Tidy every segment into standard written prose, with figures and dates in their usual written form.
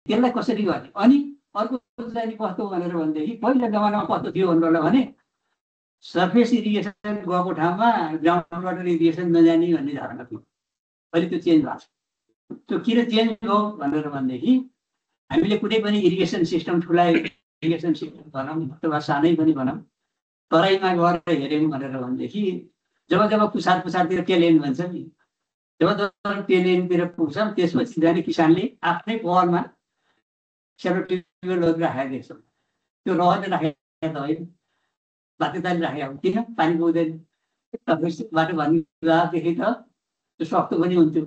त्यसलाई कसरी गर्ने अनि अर्को चाहिँ कस्तो भनेर भनेदेखि पहिला जमानामा कस्तो थियो भने सर्फेस इरिगेसन गएको ठाउँमा ग्राउन्ड वाटर इरिगेसन नजाने भन्ने धारणा थियो। अहिले त्यो चेन्ज भएको छ। त्यो किन चेन्ज हो भनेर भनेदेखि हामीले कुनै पनि इरिगेसन सिस्टम ठुला इरिगेसन सिस्टम भनौँ अथवा सानै पनि भनौँ तराईमा गएर हेऱ्यौँ भनेर भनेदेखि जब पुछारतिर टेलेन भन्छ नि जब टेलेनतिर पुग्छ त्यसपछि जाने किसानले आफ्नै पहलमा सेलो ट्युबवेलहरू राखेको देख्छ। त्यो रहरले राखेको त होइन बाध्यताले राखेको किन पानी पुग्दैन बाटो भन्नेदेखि त त्यो सक्तो पनि हुन्थ्यो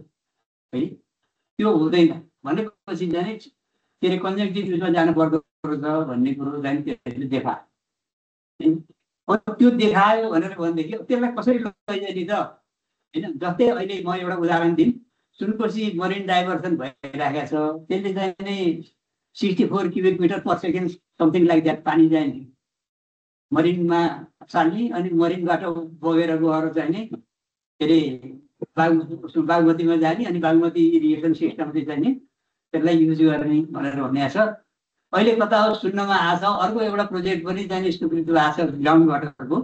है त्यो हुँदैन भनेपछि जाने के अरे कन्जक्टिभ युजमा जानु पर्दो रहेछ भन्ने कुरो जाने त्यसले देखायो। त्यो देखायो भनेर भनेदेखि त्यसलाई कसरी लैजाने त होइन। जस्तै अहिले म एउटा उदाहरण दिउँ सुनकोशी मरिन डाइभर्सन भइरहेको छ त्यसले चाहिँ नि 64 cubic metre per second something like that पानी चाहिँ नि मरिनमा साल्ने अनि मरिनबाट बगेर गएर चाहिँ नि के अरे बागमतीमा जाने अनि बागमती इरिगेसन सिस्टमले चाहिँ नि त्यसलाई युज गर्ने भनेर भनेको छ। अहिले कता हो सुन्नमा आछ अर्को एउटा प्रोजेक्ट पनि चाहिँ स्वीकृति भएको छ ग्राउन्ड वाटरको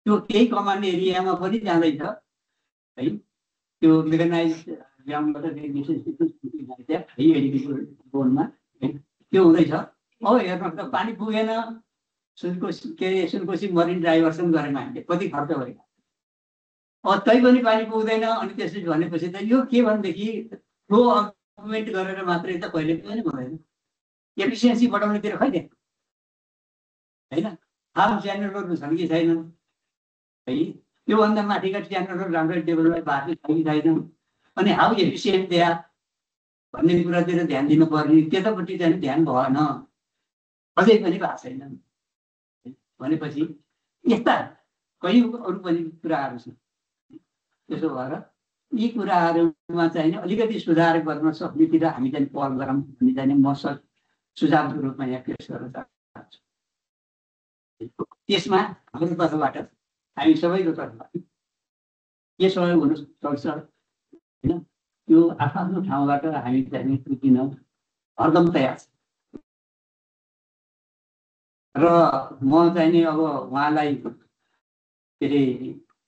त्यो केही कमान्ड एरियामा पनि जाँदैछ है। त्यो मेकानाइज ग्राउन्ड वाटर बोर्डमा त्यो हुँदैछ। अब हेर्नुहोस् त पानी पुगेन सुनकोशी मरिन डाइभर्सन गरेन हामीले कति खर्च भयो तैपनि पानी पुग्दैन। अनि त्यसरी भनेपछि त यो के भनेदेखि फ्लो अगुमेन्ट गरेर मात्रै त कहिले पनि हुँदैन एफिसियन्सी बढाउनेतिर खै होइन। फार्म च्यानलहरू छन् कि छैनन् है त्योभन्दा माथिका च्यानलहरू राम्ररी डेभलप भएको छ कि छैन अनि हाउ एफिसियन्ट दे आर भन्ने कुरातिर ध्यान दिनुपर्ने त्यतापट्टि चाहिँ ध्यान भएन अझै पनि भएको छैन भनेपछि यस्ता कयौँ अरू पनि कुराहरू छन्। त्यसो भएर यी कुराहरूमा चाहिँ अलिकति सुधार गर्न सक्नेतिर हामी चाहिँ पहल गरौँ भन्ने चाहिँ म सुझावको रूपमा यहाँ पेश गर्न चाहन्छु। त्यसमा हाम्रो तर्फबाट हामी सबैको तर्फबाट के सहयोग हुन सक्छ होइन त्यो आफ्नो ठाउँबाट हामी चाहिँ पुग्न हरदम तयार छ। र म चाहिँ नि अब उहाँलाई के अरे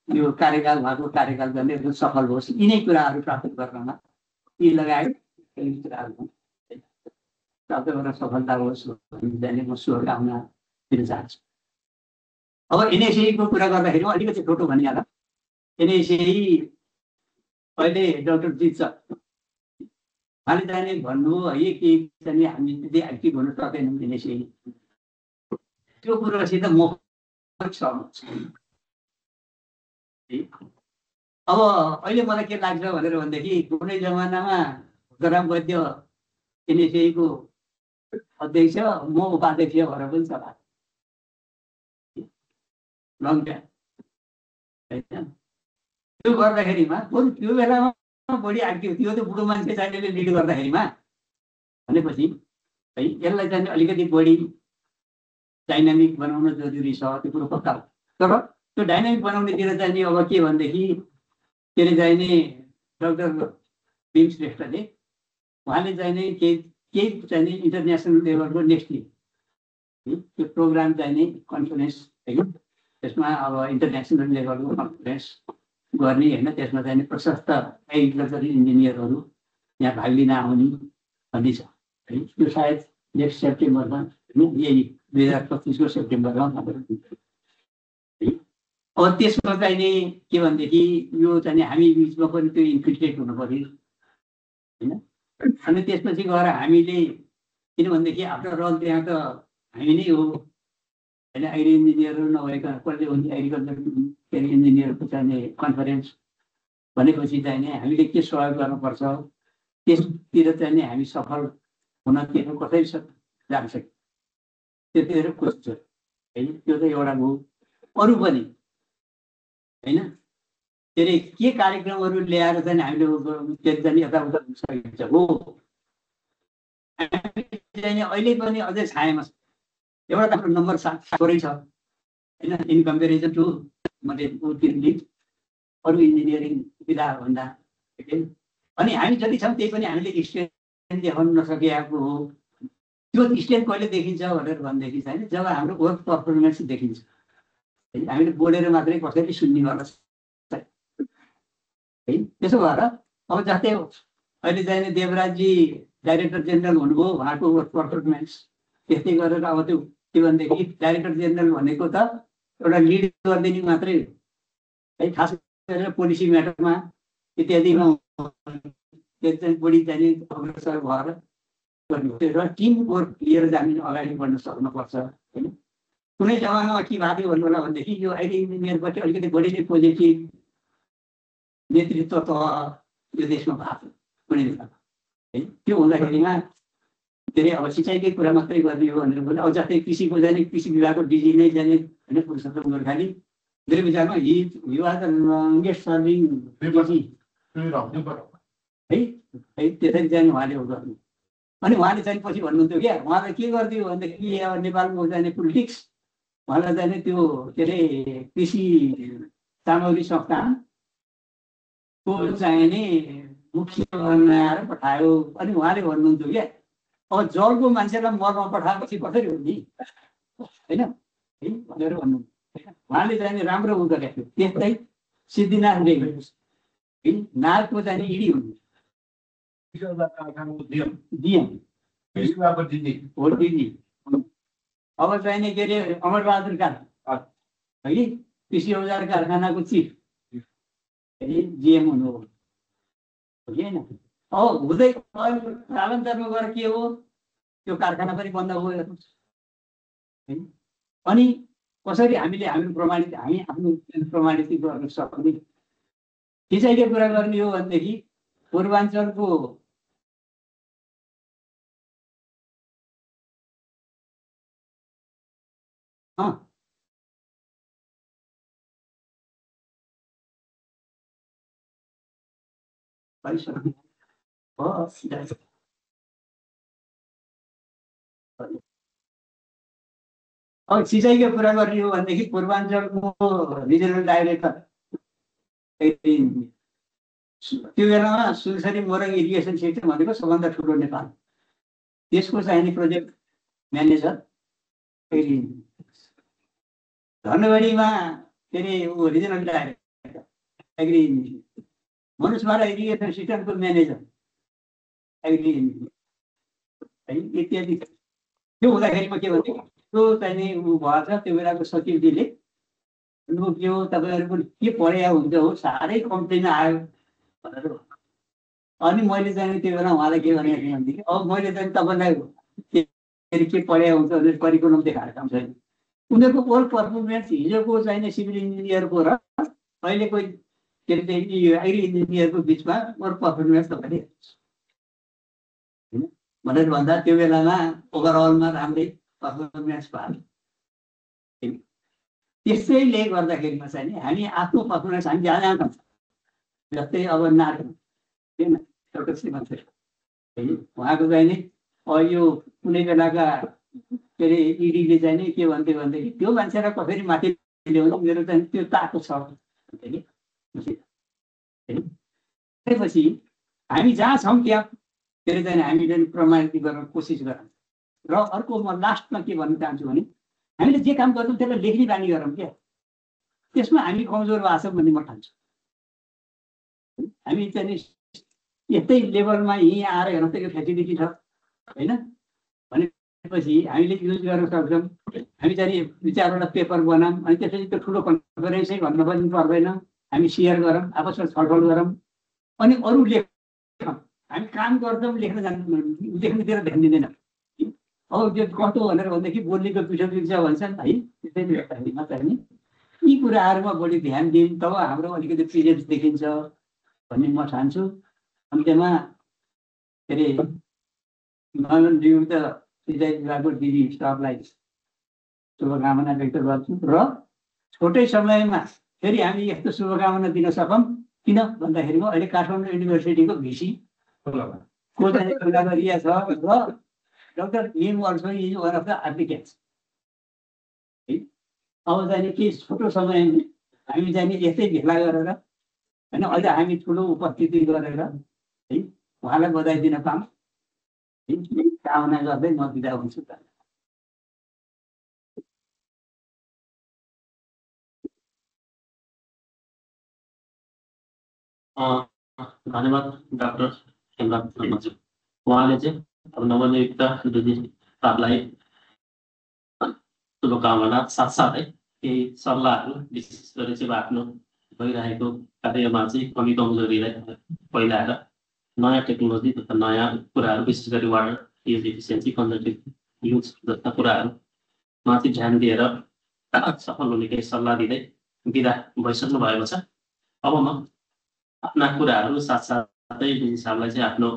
यो कार्यकाल उहाँको कार्यकाल गर्ने सफल होस् यिनै कुराहरू प्राप्त गर्नमा यी लगायत कुराहरू प्राप्त गर्न सफलता होस् भन्ने म शुभकामना दिन चाहन्छु। अब एनएसएको कुरा गर्दाखेरि अलिकति छोटो भनिहाल। एनएसए अहिले डाक्टर जित छ उहाँले चाहिँ भन्नुभयो है कि चाहिँ हामी त्यति एक्टिभ हुन सक्दैनौँ एनएसए त्यो कुरोसित म सहमत छु। अब अहिले मलाई के लाग्छ भनेर भनेदेखि कुनै जमानामा भक्तराम वैद्य एनएसएको अध्यक्ष म उपाध्यक्ष भएर पनि चला लङ टाइम त्यो गर्दाखेरिमा बरु त्यो बेलामा बढी एक्टिभ थियो त्यो बुढो मान्छे चाहिने लिड गर्दाखेरिमा भनेपछि है यसलाई चाहिँ अलिकति बढी डाइनामिक बनाउन जरुरी छ त्यो कुरो पक्का हो। तर त्यो डाइनामिक बनाउनेतिर चाहिँ नि अब के भनेदेखि के अरे चाहिँ नि डाक्टर भीम श्रेष्ठले उहाँले चाहिँ नि केही चाहिँ नि इन्टरनेसनल लेभलको नेक्स्ट त्यो प्रोग्राम चाहिँ नि कन्फरेन्स है त्यसमा अब इन्टरनेसनल लेभलको कन्फरेन्स गर्ने होइन त्यसमा चाहिँ नि प्रशस्त एग्रिकल्चर इन्जिनियरहरू यहाँ भाग लिन आउने भन्ने छ है। त्यो सायद नेक्स्ट सेप्टेम्बरमा यही 2025को सेप्टेम्बरमा अब त्यसमा चाहिँ नि के भनेदेखि यो चाहिँ हामी बिचमा पनि त्यो इन्फिल्ट्रेट हुनु पर्यो होइन। अनि त्यसपछि गएर हामीले किनभनेदेखि आफ्टर अल त्यहाँ त हामी नै हो होइन एग्री इन्जिनियरहरू नभएका कसले हुन्छ एग्रिकल्चर के अरे इन्जिनियरको चाहिँ कन्फरेन्स भनेपछि चाहिँ नि हामीले के सहयोग गर्नुपर्छ त्यसतिर चाहिँ नि हामी सफल हुन के कसरी जान्छ त्यतिखेर कोसिस है त्यो त एउटा हो। अरू पनि होइन के अरे के कार्यक्रमहरू ल्याएर चाहिँ हामीले चाहिँ यताउता हुन सकिन्छ हो चाहिँ अहिले पनि अझै छायामा छ। एउटा त हाम्रो नम्बर 7 थोरै छ होइन इन कम्पेरिजन टु मैले अरू इन्जिनियरिङ विधाभन्दा अनि हामी जति छौँ त्यही पनि हामीले देखाउन नसकेको हो। त्यो स्ट्रेन्थ कहिले देखिन्छ भनेर भनेदेखि चाहिँ जब हाम्रो वर्क पर्फर्मेन्स देखिन्छ। हामीले बोलेर मात्रै कसैले सुन्ने गर्छ है। त्यसो भएर अब जस्तै अहिले चाहिँ देवराजजी डाइरेक्टर जेनरल हुनुभयो, उहाँको वर्क पर्फर्मेन्स त्यस्तै गरेर अब त्यो के भनेदेखि डाइरेक्टर जेनरल भनेको त एउटा लिड गरिदिने मात्रै हो है, खास गरेर पोलिसी म्याटरमा इत्यादिमा चाहिँ बढी चाहिँ अग्रसर भएर र टिम वर्क लिएर जाने अगाडि बढ्न सक्नुपर्छ होइन। कुनै जमानामा के भएको थियो भन्नु होला भनेदेखि यो अहिले इन्जिनियरबाट अलिकति बढी नै पोजिटिभ नेतृत्व त यो देशमा भएको कुनै बेला है। त्यो हुँदाखेरिमा धेरै अब सिँचाइकै कुरा मात्रै गर्ने हो भनेर बोले। अब जस्तै कृषिको जाने कृषि विभागको डिजी नै जाने होइन, पुरुषोत्तम गोर्खाली धेरै विचारमा युवा द लङ्गेस्ट सर्भिङ है त्यसरी चाहिँ उहाँले हो गर्नु। अनि उहाँले चाहिँ पछि भन्नुहुन्थ्यो क्या, उहाँलाई के गरिदियो भनेदेखि अब नेपालको जाने पोलिटिक्स उहाँलाई जाने त्यो के अरे कृषि सामग्री संस्थानको चाहिने मुख्य बनाएर पठायो। अनि उहाँले भन्नुहुन्थ्यो क्या, अब जलको मान्छेलाई मरमा पठाएपछि कसरी हो नि होइन है भनेर भन्नुहुन्थ्यो। उहाँले चाहिँ राम्रो उ गरेको थियो। त्यस्तै सिद्धिनाथ रेग्मी नागको चाहिँ इडी हुनु अब चाहिने के अरे अमरबहादुर काल है कृषि औजार कारखानाको चिफ जिएम हुनु हो होइन। अब हुँदै कालान्तरमा गएर के हो त्यो कारखाना पनि बन्द भयो। अनि कसरी हामीले आफ्नो प्रमाणित हामी आफ्नो प्रमाणित गर्न सक्ने सिँचाइको कुरा गर्ने हो भनेदेखि पूर्वाञ्चलको अब सिँचाइको कुरा गर्ने हो भनेदेखि पूर्वाञ्चलको रिजनल डाइरेक्टर त्यो बेलामा सुनसरी मोरङ इरिगेसन सिस्टम भनेको सबभन्दा ठुलो नेपाल, त्यसको चाहिने प्रोजेक्ट म्यानेजर धनगढीमा के अरे ऊ रिजनल डाइरेक्टर एग्री मनुष्यमारा इरिगेसन सिस्टमको म्यानेजर एग्री है इत्यादि। त्यो हुँदाखेरिमा के भन्थ्यो त्यो चाहिने ऊ भएछ त्यो बेलाको सचिवजीले भन्नुभयो के हो तपाईँहरूको के पढाइ हुन्छ हो साह्रै कम्प्लेन आयो भनेर। अनि मैले चाहिँ त्यो बेला उहाँलाई के भनेको थिएँ भनेदेखि अब मैले चाहिँ तपाईँलाई के पढाइ हुन्छ भनेर करिकुलम देखाएर काम छैन। उनीहरूको वर्क पर्फर्मेन्स हिजोको चाहिने सिभिल इन्जिनियरको र अहिलेको के अरे एग्री इन्जिनियरको बिचमा वर्क पर्फर्मेन्स तपाईँले होइन भनेर भन्दा त्यो बेलामा ओभरअलमा राम्रै पर्फर्मेन्स भयो। त्यसैले गर्दाखेरिमा चाहिँ हामी आफ्नो पर्फर्मेन्स हामी जहाँ जहाँ गर्छ जस्तै अब नाटक किन एउटा श्रीमान है उहाँको चाहिँ नि यो कुनै बेलाका के अरे इडीले चाहिँ नि के भन्थ्यो भनेदेखि त्यो मान्छेलाई कसरी माथि ल्याउनु मेरो चाहिँ त्यो ताको छ त्यसपछि हामी जहाँ छौँ त्यहाँ के अरे चाहिँ हामीले प्रमाणित गर्न कोसिस गरौँ। र अर्को म लास्टमा के भन्न चाहन्छु भने हामीले जे काम गर्छौँ त्यसलाई लेख्ने बानी गरौँ क्या, त्यसमा हामी कमजोर भएको छौँ भन्ने म ठान्छु। हामी चाहिँ यस्तै लेभलमा यहीँ आएर हेर्नु त यो फेसिलिटी छ होइन भनेपछि हामीले युज गर्न सक्छौँ। हामी चाहिँ दुई चारवटा पेपर बनाऊँ अनि त्यसपछि त्यो ठुलो कन्फरेन्सै भन्नु पनि पर्दैन, हामी सेयर गरौँ आपसमा छलफल गरौँ अनि अरू लेखौँ। हामी काम गर्छौँ लेख्न लेख्नुतिर ध्यान दिँदैन। अब त्यो कस्तो भनेर भनेदेखि बोलीको पिछो बिग्छ भन्छन् है, त्यसैले गर्दाखेरिमा चाहिँ नि यी कुराहरूमा बढी ध्यान दिउँ तब हाम्रो अलिकति प्रेजेन्स देखिन्छ भन्ने म ठान्छु। अन्त्यमा के अरे नयनज्यू त सिँचाइ विभागको डिडी स्टाफलाई शुभकामना व्यक्त गर्छु र छोटै समयमा फेरि हामी यस्तो शुभकामना दिन सकौँ। किन भन्दाखेरिमा अहिले काठमाडौँ युनिभर्सिटीको भिसी को चाहिँ खुला गरिया छ र doctor him also is one of the applicants है। अब चाहिँ के छोटो समयमा हामी चाहिँ यस्तै भेला गरेर होइन अहिले हामी ठुलो उपस्थिति गरेर है उहाँलाई बधाई दिन पाऊँ कामना गर्दै म बिदा हुन्छु त। धन्यवाद डाक्टर हेमराज शर्माज्यू। उहाँले चाहिँ अब नवनियुक्त दिदीहरूलाई शुभकामना साथसाथै केही सल्लाहहरू विशेष गरी चाहिँ आफ्नो भइरहेको कार्यमा चाहिँ कमी कमजोरीलाई पहिलाएर नयाँ टेक्नोलोजी तथा नयाँ कुराहरू विशेष गरी water use efficiency conservative use जस्ता कुराहरूमा चाहिँ ध्यान दिएर सफल हुने केही सल्लाह दिँदै बिदा भइसक्नु भएको छ। अब म आफ्ना कुराहरू साथसाथै हिसाबलाई चाहिँ आफ्नो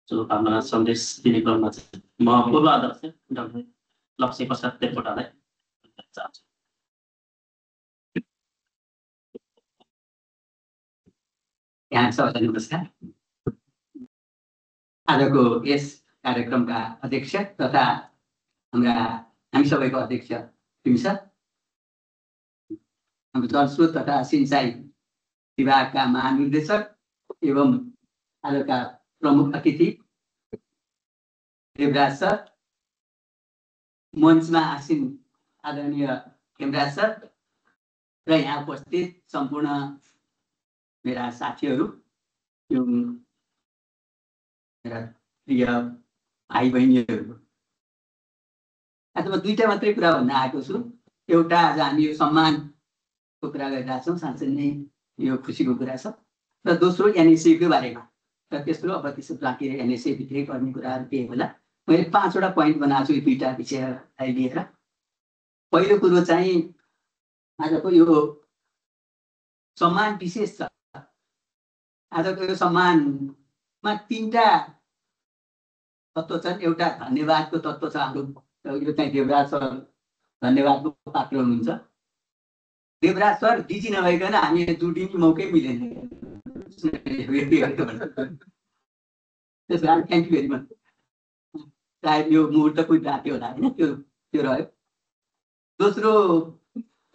शुभकामना सन्देश दिने क्रममा चाहिँ म पूर्व अध्यक्ष डाक्टर लक्ष्य प्रसाद देवकोटालाई चाहन्छु। यहाँ सबैलाई नमस्कार। आजको यस कार्यक्रमका अध्यक्ष तथा हामी सबैको अध्यक्ष टिम सर, हाम्रो जलस्रोत तथा सिंचाई विभागका महानिर्देशक एवं आजका प्रमुख अतिथि देवराज सर, मञ्चमा आसीन आदरणीय हेमराज सर र यहाँ उपस्थित सम्पूर्ण मेरा साथीहरू एवं मेरा प्रिय भाइ बहिनीहरू, आज म दुईटा मात्रै कुरा भन्न आएको छु। एउटा, आज हामी यो सम्मानको कुरा गरिरहेका छौँ, साँच्चै नै यो खुसीको कुरा छ। र दोस्रो एनएसएको बारेमा, र तेस्रो अब त्यसो बाँकी एनएसए भित्रै गर्ने कुराहरू के होला। मैले 5वटा पोइन्ट बनाएको छु यो दुईटा विषयलाई लिएर। पहिलो कुरो चाहिँ आजको यो सम्मान विशेष छ। आजको यो सम्मानमा 3टा तत्त्व छन्। एउटा धन्यवादको तत्त्व छ। हाम्रो यो चाहिँ देवराज सर धन्यवादको पात्र हुनुहुन्छ। देवराज सर डिजी नभइकन हामी जुटिने मौकै मिलेन। त्यसो कारण थ्याङ्क यू भेरी मच। सायद यो मुहुर्त कोही राख्यो होला होइन, त्यो रह्यो। दोस्रो,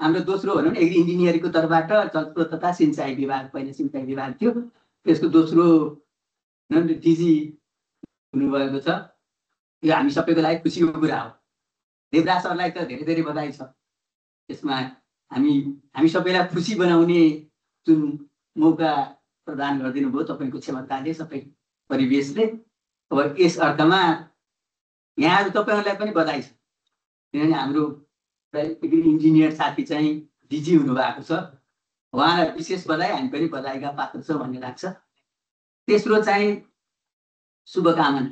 हाम्रो दोस्रो भनौँ न एग्री इन्जिनियरिङको तर्फबाट जलस्रोत तथा सिंचाई विभाग, पहिला सिंचाई विभाग थियो, त्यसको दोस्रो डिजी हुनुभएको छ। यो हामी सबैको लागि खुसीको कुरा हो। देवराज सरलाई त धेरै धेरै बधाई छ। यसमा हामी सबैलाई खुसी बनाउने जुन मौका प्रदान गरिदिनु भयो तपाईँको क्षमताले, सबै परिवेशले। अब यस अर्थमा यहाँहरू तपाईँहरूलाई पनि बधाई छ, किनभने हाम्रो इन्जिनियर साथी चाहिँ डिजी हुनुभएको छ। उहाँलाई विशेष बधाई, हामी पनि बधाईका पात्र छौँ भन्ने लाग्छ। तेस्रो चाहिँ शुभकामना।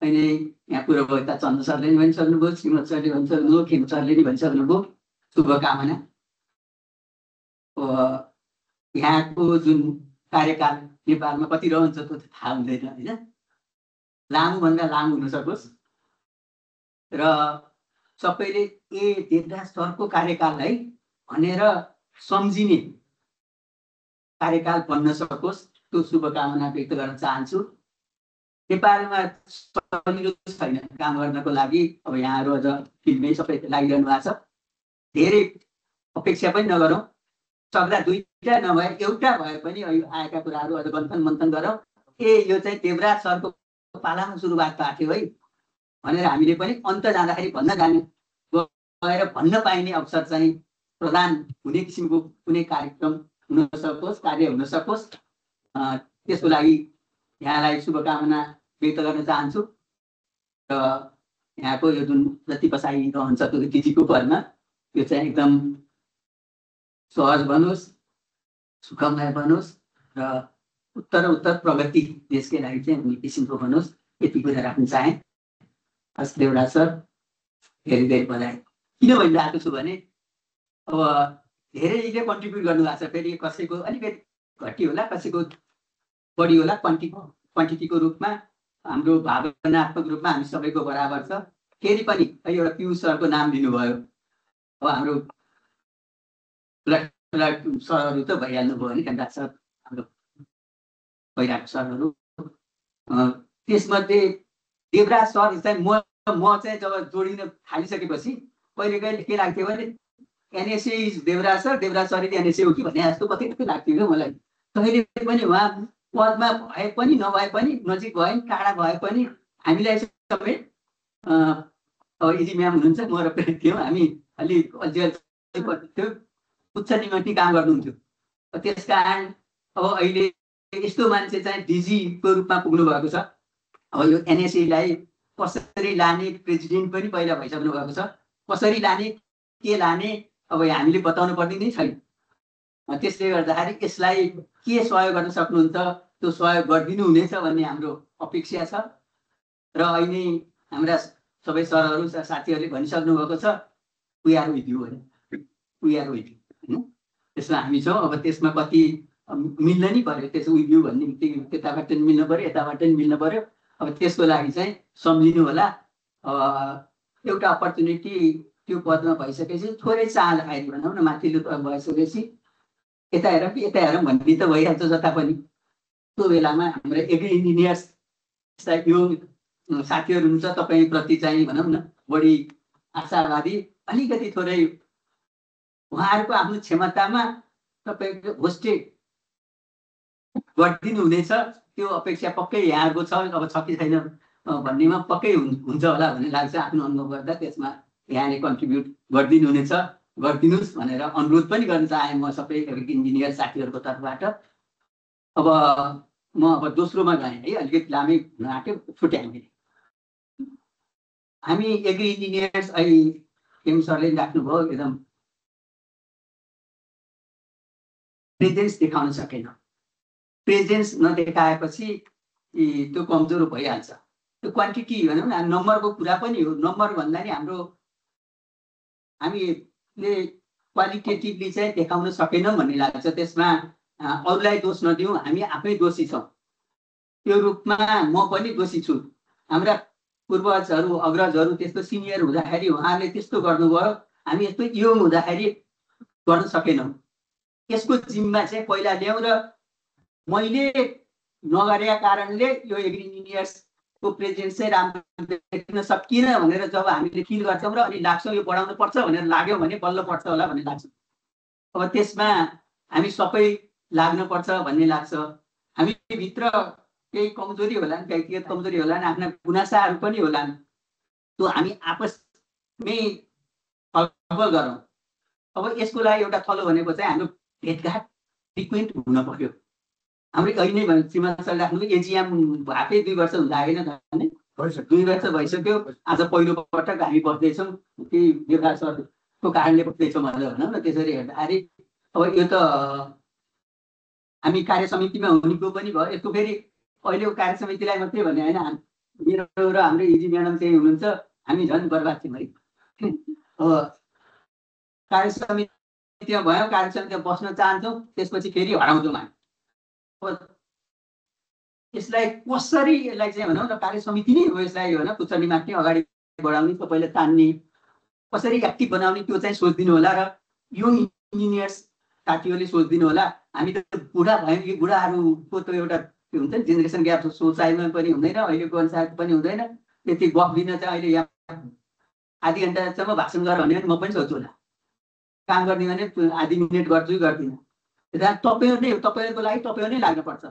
अहिले यहाँ पूर्ववक्ता चन्द्र सरले नि भनिसक्नुभयो, श्रीमत सरले भनिसक्नुभयो, खेम सरले नि भनिसक्नुभयो। शुभकामना। यहाँको जुन कार्यकाल नेपालमा कति रहन्छ त्यो थाहा हुँदैन होइन, लामोभन्दा लामो हुन सकोस् र सबैले देवराज सरको कार्यकाललाई भनेर सम्झिने कार्यकाल बन्न सकोस्, त्यो शुभकामना व्यक्त गर्न चाहन्छु। नेपालमा सजिलो छैन काम गर्नको लागि। अब यहाँहरू अझ फिल्डमै सबै लागिरहनु भएको छ। धेरै अपेक्षा पनि नगरौँ, सक्दा 2टा नभए एउटा भए पनि आएका कुराहरू अझ मन्थन गरौँ। यो चाहिँ देवराज सरको पालामा सुरुवात भएको थियो है भनेर हामीले पनि अन्त जाँदाखेरि भन्न जाने गएर भन्न पाइने अवसर चाहिँ प्रदान हुने किसिमको कुनै कार्यक्रम हुन सकोस्, कार्य हुन सकोस्। त्यसको लागि यहाँलाई शुभकामना व्यक्त गर्न चाहन्छु। र यहाँको यो जुन जति बसाइ रहन्छ त्यो डिजीको पदमा यो चाहिँ एकदम सहज बनोस्, सुखमय बनोस् र उत्तर प्रगति देशकै लागि चाहिँ हुने किसिमको बनोस्, यति कुरा राख्न चाहेँ। हस् देवराज सर, धेरै धेरै बधाई। किन भनिरहेको छु भने अब धेरैले कन्ट्रिब्युट गर्नुभएको छ। फेरि कसैको अलिकति घटी होला, कसैको बढी होला। क्वान्टिटीको रूपमा हाम्रो भावनात्मक रूपमा हामी सबैको बराबर छ। फेरि पनि एउटा पियुष सरको नाम लिनुभयो। अब हाम्रो सरहरू त भइहाल्नुभयो नि, हेमराज सर, हाम्रो भइरहेको सरहरू। त्यसमध्ये देवराज सर चाहिँ म चाहिँ जब जोडिन थालिसकेपछि कहिले कहिले के लाग्थ्यो भने NSA is Devraj sir, Devraj sir is NSA हो कि भन्ने जस्तो कति लाग्थ्यो क्या मलाई। कहिले पनि उहाँ पदमा भए पनि नभए पनि, नजिक भए पनि टाढा भए पनि हामीलाई सबै अब इजी म्याम हुनुहुन्छ म र प्रेम थियौँ, हामी अलि थियो, उच्च निम्ति काम गर्नुहुन्थ्यो। त्यस कारण अब अहिले यस्तो मान्छे चाहिँ डिजीको रूपमा पुग्नु भएको छ। अब यो एनएसईलाई कसरी लाने प्रेसिडेन्ट पनि पहिला भइसक्नु भएको छ, कसरी लाने के लाने अब हामीले बताउनु पर्ने नै छैन। त्यसले गर्दाखेरि यसलाई के सहयोग गर्न सक्नुहुन्छ त्यो सहयोग गरिदिनु हुनेछ भन्ने हाम्रो अपेक्षा छ। र अहिले हाम्रा सबै सरहरू साथीहरूले भनिसक्नु भएको छ, वी आर विथ यू होइन, वी आर विथ यू होइन, त्यसमा हामी छौँ। अब त्यसमा कति मिल्न नि पर्यो, त्यसो विथ यू भन्ने बित्तिकै त्यताबाट पनि मिल्नु पर्यो, यताबाट पनि मिल्नु पर्यो। अब त्यसको लागि चाहिँ सम्झिनु होला। एउटा अपर्च्युनिटी त्यो पदमा भइसकेपछि थोरै चाल आयो भनौँ न, माथिल्लो भइसकेपछि यता हेरौँ कि यता हेरौँ भन्ने त भइहाल्छ जता पनि। त्यो बेलामा हाम्रो एग्री इन्जिनियर्स यो साथीहरू हुन्छ, तपाईँप्रति चाहिँ भनौँ न बढी आशावादी, अलिकति थोरै उहाँहरूको आफ्नो क्षमतामा तपाईँको होस्टेड गरिदिनु हुनेछ त्यो अपेक्षा पक्कै यहाँहरूको छ। अब छ कि छैन भन्नेमा पक्कै हुन्छ होला भन्ने लाग्छ आफ्नो अनुभव गर्दा। त्यसमा यहाँले कन्ट्रिब्युट गरिदिनु हुनेछ, गरिदिनुहोस् भनेर अनुरोध पनि गर्न चाहे म सबै इन्जिनियर साथीहरूको तर्फबाट। अब म दोस्रोमा गएँ है, अलिकति लामै हुन आँट्यो, छुट्याएँ मैले। हामी एग्री इन्जिनियर्स अहिले एम सरले राख्नुभयो, एकदम प्रेजेन्स देखाउन सकेन। प्रेजेन्स नदेखाएपछि त्यो कमजोर भइहाल्छ। त्यो क्वान्टिटी भनौँ न, नम्बरको कुरा पनि हो। नम्बर भन्दा नि हामीले क्वालिटेटिभली चाहिँ देखाउन सकेनौँ भन्ने लाग्छ। त्यसमा अरूलाई दोष नदिउँ, हामी आफै दोषी छौँ। त्यो रूपमा म पनि दोषी छु। हाम्रा पूर्वजहरू अग्रजहरू त्यस्तो सिनियर हुँदाखेरि उहाँहरूले त्यस्तो गर्नुभयो, हामी यस्तो यङ हुँदाखेरि गर्न सकेनौँ। यसको जिम्मा चाहिँ पहिला ल्याउँ र मैले नगरेका कारणले यो एग्री इन्जिनियर्सको प्रेजेन्स चाहिँ राम्रो देख्न सकिएन भनेर जब हामीले फिल गर्छौँ र अनि लाग्छौँ यो बढाउनु पर्छ भनेर लाग्यो भने बल्ल पर्छ होला भन्ने लाग्छ। अब त्यसमा हामी सबै लाग्नुपर्छ भन्ने लाग्छ। हामीभित्र केही कमजोरी होला नि, व्यक्तिगत कमजोरी होला नि, आफ्ना गुनासाहरू पनि होला नि, त्यो हामी आपसमै छलफल गरौँ। अब यसको लागि एउटा थलो भनेको चाहिँ हाम्रो भेटघाट फ्रिक्वेन्ट हुन पर्यो। हाम्रो अहिले नै श्रीमान सरले राख्नु एजिएम भएकै 2 वर्ष हुँदा आएन त, 2 वर्ष भइसक्यो। आज पहिलो पटक हामी बस्दैछौँ, केही देवराज सरको कारणले बस्दैछौँ भनेर भनौँ न। त्यसरी हेर्दाखेरि अब यो त हामी कार्य समितिमा हुनेको पनि भयो। यसको फेरि अहिलेको कार्य समितिलाई मात्रै भने होइन, मेरो र हाम्रो इजी म्याडम चाहिँ हुनुहुन्छ, हामी झन् बर्बाद थियौँ है। अब कार्य समितिमा भयो, कार्य समितिमा बस्न चाहन्छौँ, त्यसपछि फेरि हराउँछौँ हामी। यसलाई कसरी, यसलाई चाहिँ भनौँ न कार्य समिति नै हो, यसलाई होइन पुच्छडी माग्ने, अगाडि बढाउने, सबैले तान्ने, कसरी एक्टिभ बनाउने त्यो चाहिँ सोचिदिनु होला। र यो इन्जिनियर्स साथीहरूले सोचिदिनु होला। हामी त बुढा भयौँ, कि बुढाहरूको त एउटा के हुन्छ नि जेनेरेसन ग्याप सोचाइमा पनि हुँदैन, अहिलेको अनुसार पनि हुँदैन। त्यति गफ दिन चाहिँ अहिले यहाँ आधी घन्टासम्म भाषण गर भने म पनि सोध्छु होला, काम गर्ने भने आधी मिनट गर्छु कि गर्दिनँ। तपाईँहरूको लागि तपाईँहरू नै लाग्नुपर्छ।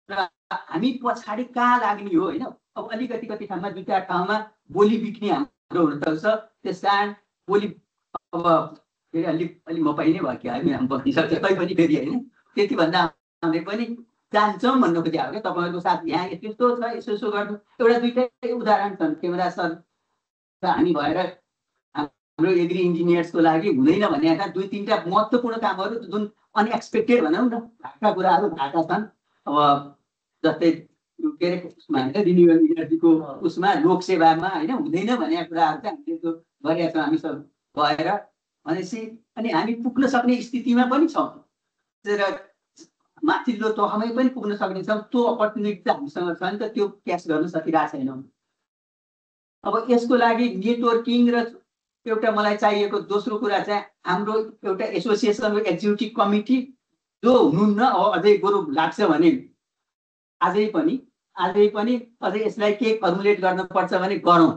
र हामी पछाडि कहाँ लाग्ने हो होइन। अब अलिकति कति ठाउँमा 2-4 ठाउँमा बोली बिक्ने हाम्रो हुन सक्छ। त्यस कारण बोली अब फेरि अलि मपाइ नै भयो कि हामी बस्निसक्छ तैपनि फेरि होइन, त्यति भन्दा पनि जान्छौँ भन्नु खोजेको हो क्या। तपाईँहरूको साथ यहाँ यस्तो छ, यसो गर्नु। एउटा 2टा उदाहरण छन्, कैमरा सर र हामी भएर हाम्रो एग्री इन्जिनियर्सको लागि हुँदैन भनेका 2-3टा महत्त्वपूर्ण कामहरू जुन अनएक्सपेक्टेड भनौँ न भएका कुराहरू भएका छन्। अब जस्तै के अरे रिन्युएबल इनर्जीको उसमा लोकसेवामा होइन हुँदैन भनेका कुराहरू चाहिँ हामीले त्यो गरेका छौँ हामी सब भएर भनेपछि। अनि हामी पुग्न सक्ने स्थितिमा पनि छौँ र माथिल्लो तहमै पनि पुग्न सक्ने छौँ। त्यो अपर्च्युनिटी चाहिँ हामीसँग छ नि त, त्यो क्याच गर्न सकिरहेको छैनौँ। अब यसको लागि नेटवर्किङ र एउटा मलाई चाहिएको दोस्रो कुरा चाहिँ हाम्रो एउटा एसोसिएसनको एक्जिक्युटिभ कमिटी जो हुनुहुन्न, अब अझै बरु लाग्छ भने आजै पनि अझै यसलाई के फर्मुलेट गर्नुपर्छ भने गरौँ।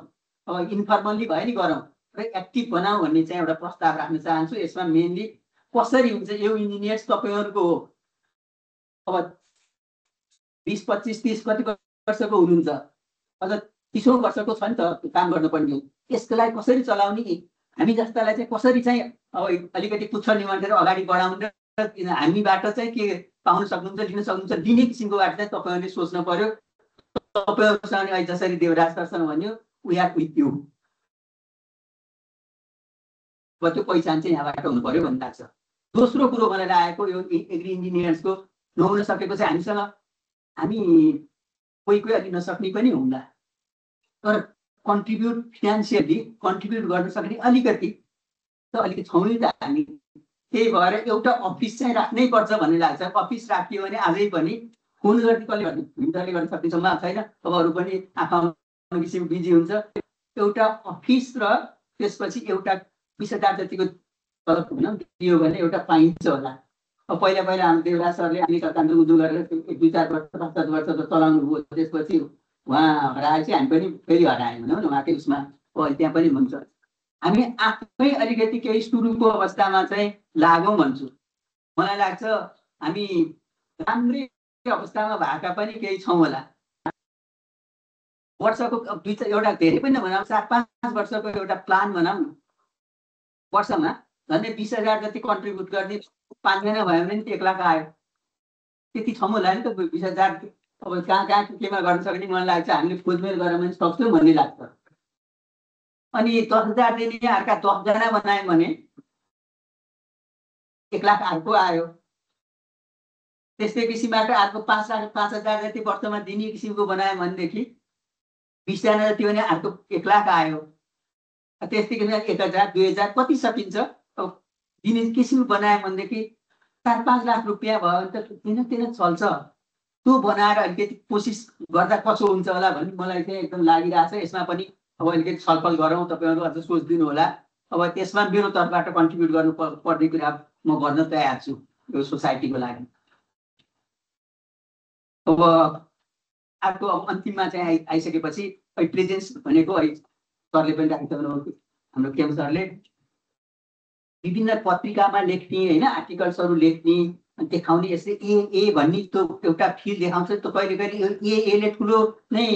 अब इन्फर्मल्ली भयो नि गरौँ र एक्टिभ बनाऊ भन्ने चाहिँ एउटा प्रस्ताव राख्न चाहन्छु। यसमा मेनली कसरी हुन्छ, यो इन्जिनियर्स तपाईँहरूको हो। अब 20, 25, 30 कति वर्षको हुनुहुन्छ, अझ 30औं वर्षको छ नि त काम गर्नुपर्ने। यसलाई कसरी चलाउने, हामी जस्तालाई चाहिँ कसरी चाहिँ अब अलिकति पुच्छ निमन्त्रेर अगाडि बढाउने र हामीबाट चाहिँ के पाउन सक्नुहुन्छ, लिन सक्नुहुन्छ, दिने किसिमकोबाट चाहिँ तपाईँहरूले सोच्नु पर्यो। तपाईँहरूसँग अहिले जसरी देवराज सरसँग भन्यो, वी आर विथ यु, त्यो पहिचान चाहिँ यहाँबाट हुनु पर्यो भन्ने लाग्छ। दोस्रो कुरो मलाई लागेको यो एग्री इन्जिनियर्सको नहुन सकेको चाहिँ हामीसँग, हामी कोही कोही अलि नसक्ने पनि हुँला, तर कन्ट्रिब्युट फिनान्सियली कन्ट्रिब्युट गर्न सक्ने अलिकति छौँ नि त हामी। त्यही भएर एउटा अफिस चाहिँ राख्नै पर्छ भन्ने लाग्छ। अफिस राखियो भने आजै पनि फोन गर्ने कसले गर्ने, भित्रले गर्न सक्ने सम्भावना छैन। अब अरू पनि आफ्नो किसिम बिजी हुन्छ। एउटा अफिस र त्यसपछि एउटा 20,000 जतिको तलब दियो भने एउटा पाइन्छ होला। अब पहिला हाम्रो देवराज सरले हामी कामले उदु गरेर 2-4 वर्ष 5-7 वर्ष त चलाउनु भयो। त्यसपछि उहाँ हराएपछि हामी पनि फेरि हरायौँ भनौँ न उहाँकै उसमा। अहिले त्यहाँ पनि हुन्छ। हामी आफै अलिकति केही सुरुको अवस्थामा चाहिँ लागौँ भन्छु। मलाई लाग्छ हामी राम्रै अवस्थामा भएका पनि केही छौँ होला। वर्षको एउटा धेरै पनि नभनौँ, 4-5 वर्षको एउटा प्लान बनाऊ न। वर्षमा झन्डै 20,000 जति कन्ट्रिब्युट गर्ने 5 महिना भयो भने 1 लाख आयो। त्यति छौँ होला नि त 20,000। अब कहाँ केमा गर्न सक्ने मलाई लाग्छ हामीले खोजमेल गरेर पनि सक्छौँ भन्ने लाग्छ। अनि 10,000 दिने अर्का 10 जना बनायौँ भने 1 लाख अर्को आयो। त्यस्तै किसिमबाट अर्को 5,000 जति वर्षमा दिने किसिमको बनायौँ भनेदेखि 20 जना जति भने अर्को 1 लाख आयो। त्यस्तै किसिमले 1,000 2,000 कति सकिन्छ दिने किसिम बनायो भनेदेखि 4-5 लाख रुपियाँ भयो भने त किन चल्छ। त्यो बनाएर अलिकति कोसिस गर्दा कसो हुन्छ होला भन्ने मलाई चाहिँ एकदम लागिरहेछ। यसमा पनि अब अलिकति छलफल गरौँ, तपाईँहरू अझ सोचिदिनु होला। अब त्यसमा मेरो तर्फबाट कन्ट्रिब्युट गर्नु पर्ने कुरा म गर्न तयार छु यो सोसाइटीको लागि। अब अर्को अन्तिममा चाहिँ आइसकेपछि प्रेजेन्स भनेको सरले पनि राख्नु हाम्रो केम सरले विभिन्न पत्रिकामा लेख्ने होइन, आर्टिकल्सहरू लेख्ने देखाउने, यसले ए भन्ने त्यो एउटा फिल देखाउँछ। त्यो कहिले कहिले एले ठुलो नै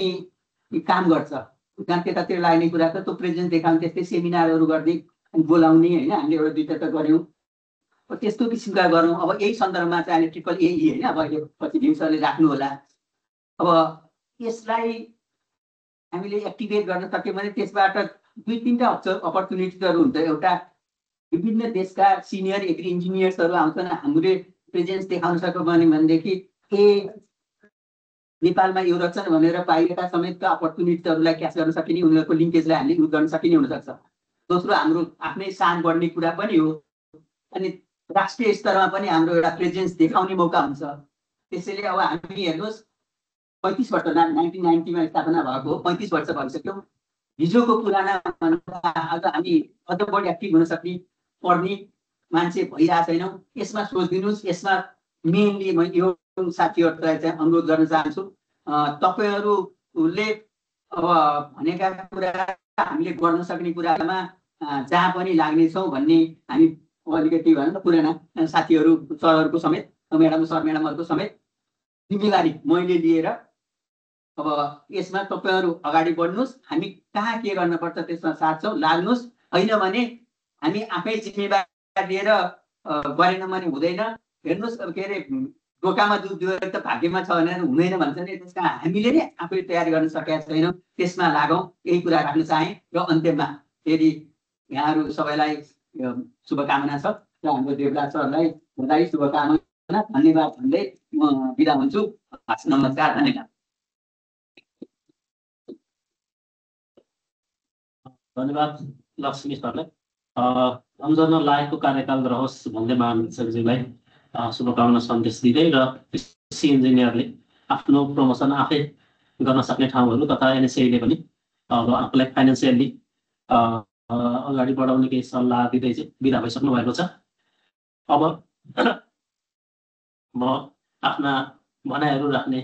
काम गर्छ। जहाँ त्यतातिर लाग्ने कुरा त त्यो प्रेजेन्स देखाउने, त्यस्तै सेमिनारहरू गर्ने बोलाउने होइन। हामीले एउटा 2टा त गऱ्यौँ। त्यस्तो किसिमका गरौँ। अब यही सन्दर्भमा चाहिँ अहिले ट्रिपल ए होइन, अब अहिले पछि सरले राख्नु होला। अब यसलाई हामीले एक्टिभेट गर्न सक्यौँ भने त्यसबाट 2-3टा अपर्च्युनिटिजहरू हुन्छ। एउटा विभिन्न देशका सिनियर एग्री इन्जिनियर्सहरू आउँछन्, हामीले प्रेजेन्स देखाउन सक्यौँ भनेदेखि नेपालमा यो रहेछन् भनेर बाहिरका समेतका अपर्च्युनिटिजहरूलाई क्याच गर्न सकिने, उनीहरूको लिङ्केजलाई हामीले युज गर्न सकिने हुनसक्छ। दोस्रो हाम्रो आफ्नै सान बढ्ने कुरा पनि हो। अनि राष्ट्रिय स्तरमा पनि हाम्रो एउटा प्रेजेन्स देखाउने मौका हुन्छ। त्यसैले अब हामी हेर्नुहोस् 35 वर्ष 1990 स्थापना भएको 35 वर्ष भइसक्यो। हिजोको पुराना आज हामी अझ बढी एक्टिभ हुन सक्ने पर्ने मान्छे भइरहेको छैनौँ। यसमा सोचिदिनुहोस्। यसमा मेनली म यो साथीहरूलाई चाहिँ अनुरोध गर्न चाहन्छु, तपाईँहरूले अब भनेका कुरा हामीले गर्न सक्ने कुरामा जहाँ पनि लाग्नेछौँ भन्ने हामी अलिकति भनौँ न पुराना साथीहरू सरहरूको समेत म्याडमहरूको समेत जिम्मेवारी मैले लिएर अब यसमा तपाईँहरू अगाडि बढ्नुहोस्। हामी कहाँ के गर्नुपर्छ त्यसमा साथ छौँ, लाग्नुहोस्। होइन भने हामी आफै जिम्मेवारी लिएर गरेन भने हुँदैन। हेर्नुहोस् अब के अरे ढोकामा दुध दियो त भाग्यमा छ भनेर हुँदैन भन्छ नि। त्यस कारण हामीले नै आफै तयारी गर्न सकेका छैनौँ। त्यसमा लागौँ, यही कुरा राख्न चाहेँ। र अन्त्यमा फेरि यहाँहरू सबैलाई शुभकामना छ र हाम्रो देवराज सरलाई बधाई शुभकामना धन्यवाद भन्दै म बिदा हुन्छु। नमस्कार, धन्यवाद। धन्यवाद लक्ष्मी सरलाई। सम्झन लागेको कार्यकाल रहोस् भन्दै महानिर्देशकज्यूलाई शुभकामना सन्देश दिँदै र कृषि इन्जिनियरले आफ्नो प्रमोसन आफै गर्न सक्ने ठाउँहरू तथा एनएसएले पनि अब आफूलाई फाइनेन्सियली अगाडि बढाउने केही सल्लाह दिँदै चाहिँ बिदा भइसक्नु भएको छ। अब म आफ्ना भनाइहरू राख्ने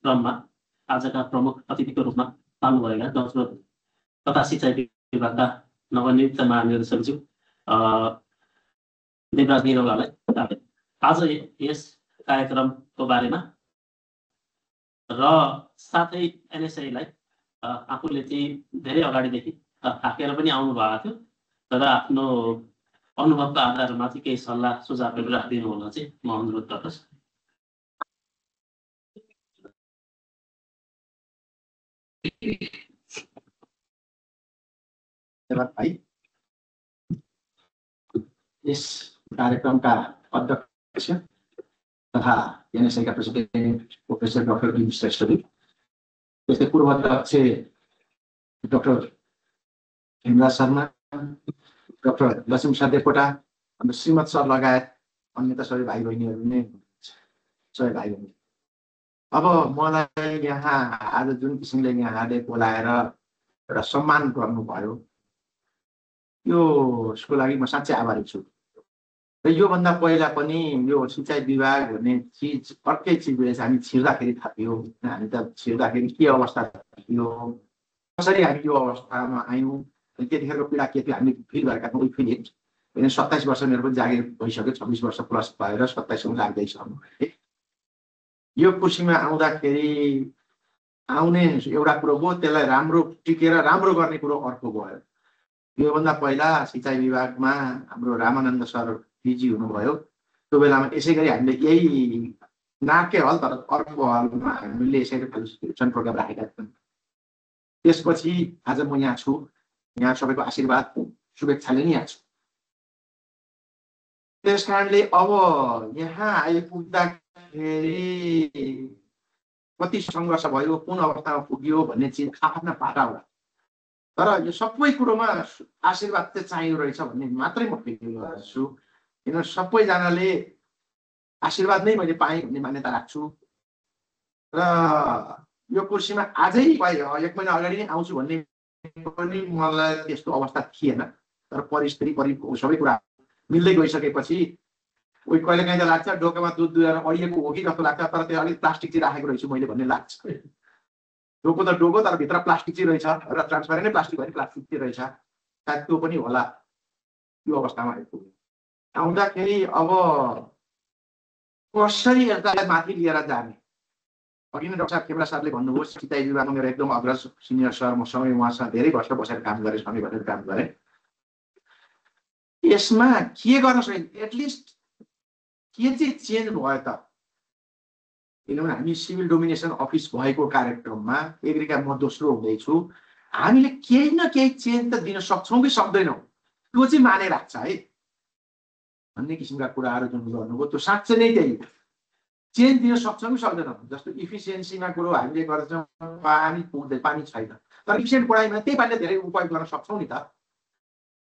क्रममा आजका प्रमुख अतिथिको रूपमा पाल्नुभएका जलस्रोत तथा सिँचाइ विभागका नवनियुक्त महानिर्देशकज्यू देवराज निरौलालाई आज यस कार्यक्रमको बारेमा र साथै एनएसएलाई आफूले चाहिँ धेरै अगाडिदेखि थाकेर पनि आउनु भएको थियो, तर आफ्नो अनुभवको आधारमा चाहिँ केही सल्लाह सुझावहरू राखिदिनु हुन चाहिँ म अनुरोध गर्दछु। भाइ, यस कार्यक्रमका अध्यक्ष तथा एनएसआईका प्रेसिडेन्ट प्रोफेसर डाक्टर डी श्रेष्ठजी, त्यस्तै पूर्व अध्यक्ष डाक्टर हेमराज शर्मा, डाक्टर लक्ष्मीप्रसाद देवकोटा, हाम्रो श्रीमत सर लगायत अन्य त सबै भाइ बहिनीहरू नै सबै भाइ बहिनी, अब मलाई यहाँ आज जुन किसिमले यहाँले बोलाएर एउटा सम्मान गर्नुभयो, यसको लागि म साँच्चै आभारी छु। र योभन्दा पहिला पनि यो सिँचाइ विभाग भन्ने चिज अर्कै चिज रहेछ, हामी छिर्दाखेरि थाहा थियो। हामी त छिर्दाखेरि के अवस्था थियो, कसरी हामी यो अवस्थामा आयौँ, त्यतिखेरको पीडा के थियो हामी फिल गरेका थियौँ। फिल 27 वर्ष मेरो पनि जागिर भइसक्यो, 26 वर्ष प्लस भएर 27 लाग्दैछ। यो कुर्सीमा आउँदाखेरि आउने एउटा कुरो भयो, त्यसलाई राम्रो टिकेर राम्रो गर्ने कुरो अर्को भयो। योभन्दा पहिला सिँचाइ विभागमा हाम्रो रामानन्द सर पिजी हुनुभयो, त्यो बेलामा यसै गरी हामीले यही नाकै हल तर अर्को हलमा हामीले यसरी फेलोसिपेसन प्रोग्राम राखेका थियौँ। त्यसपछि आज म यहाँ छु, यहाँ सबैको आशीर्वाद शुभेच्छाले नै यहाँ छु। त्यस कारणले अब यहाँ आइपुग्दाखेरि कति सङ्घर्ष भयो, कुन अवस्थामा पुग्यो भन्ने चिज आफ्ना पाटा होला, तर यो सबै कुरोमा आशीर्वाद चाहिँ चाहियो रहेछ भन्ने मात्रै म फिल गर्छु। किन सबैजनाले आशीर्वाद नै मैले पाएँ भन्ने मान्यता राख्छु। र यो कुर्सीमा आजै 1 महिना अगाडि नै आउँछु भन्ने पनि मलाई त्यस्तो अवस्था थिएन, तर परिस्थिति सबै कुरा मिल्दै गइसकेपछि उही कहिलेकाहीँ त लाग्छ डोकामा दुध दुहेर अडिएको हो कि जस्तो लाग्छ, तर त्यो अलिक प्लास्टिक चाहिँ राखेको रहेछु मैले भन्ने लाग्छ। डोको त डोको, तर भित्र प्लास्टिक चाहिँ रहेछ र ट्रान्सपरेन्ट नै प्लास्टिक भयो, प्लास्टिक चाहिँ रहेछ, सायद त्यो पनि होला। यो अवस्थामा आइपुग्यो। आउँदाखेरि अब कसरी यसलाई माथि लिएर जाने, अघि नै डाक्टर खेमरा सरले भन्नुभयो, सिँचाइ विभागमा मेरो एकदम अग्रज सिनियर सर, म सँगै उहाँसँग धेरै वर्ष बसेर काम गरेँ, सँगै बसेर काम गरेँ। यसमा के गर्न सकिन्छ, एटलिस्ट के चाहिँ चेन्ज भयो त, किनभने हामी सिभिल डोमिनेसन अफिस भएको कार्यक्रममा एग्रीका म दोस्रो हुँदैछु, हामीले केही न केही चेन्ज त दिन सक्छौँ कि सक्दैनौँ, त्यो चाहिँ माने राख्छ है भन्ने किसिमका कुराहरू जुन गर्नुभयो, त्यो साँच्चै नै त्यही चेन्ज दिन सक्छौँ कि सक्दैनौँ। जस्तो इफिसियन्सीमा कुरो हामीले गर्छौँ, पानी पुग्दै, पानी छैन, तर इफिसियन्ट पढाइमा त्यही पानीले धेरै उपयोग गर्न सक्छौँ नि त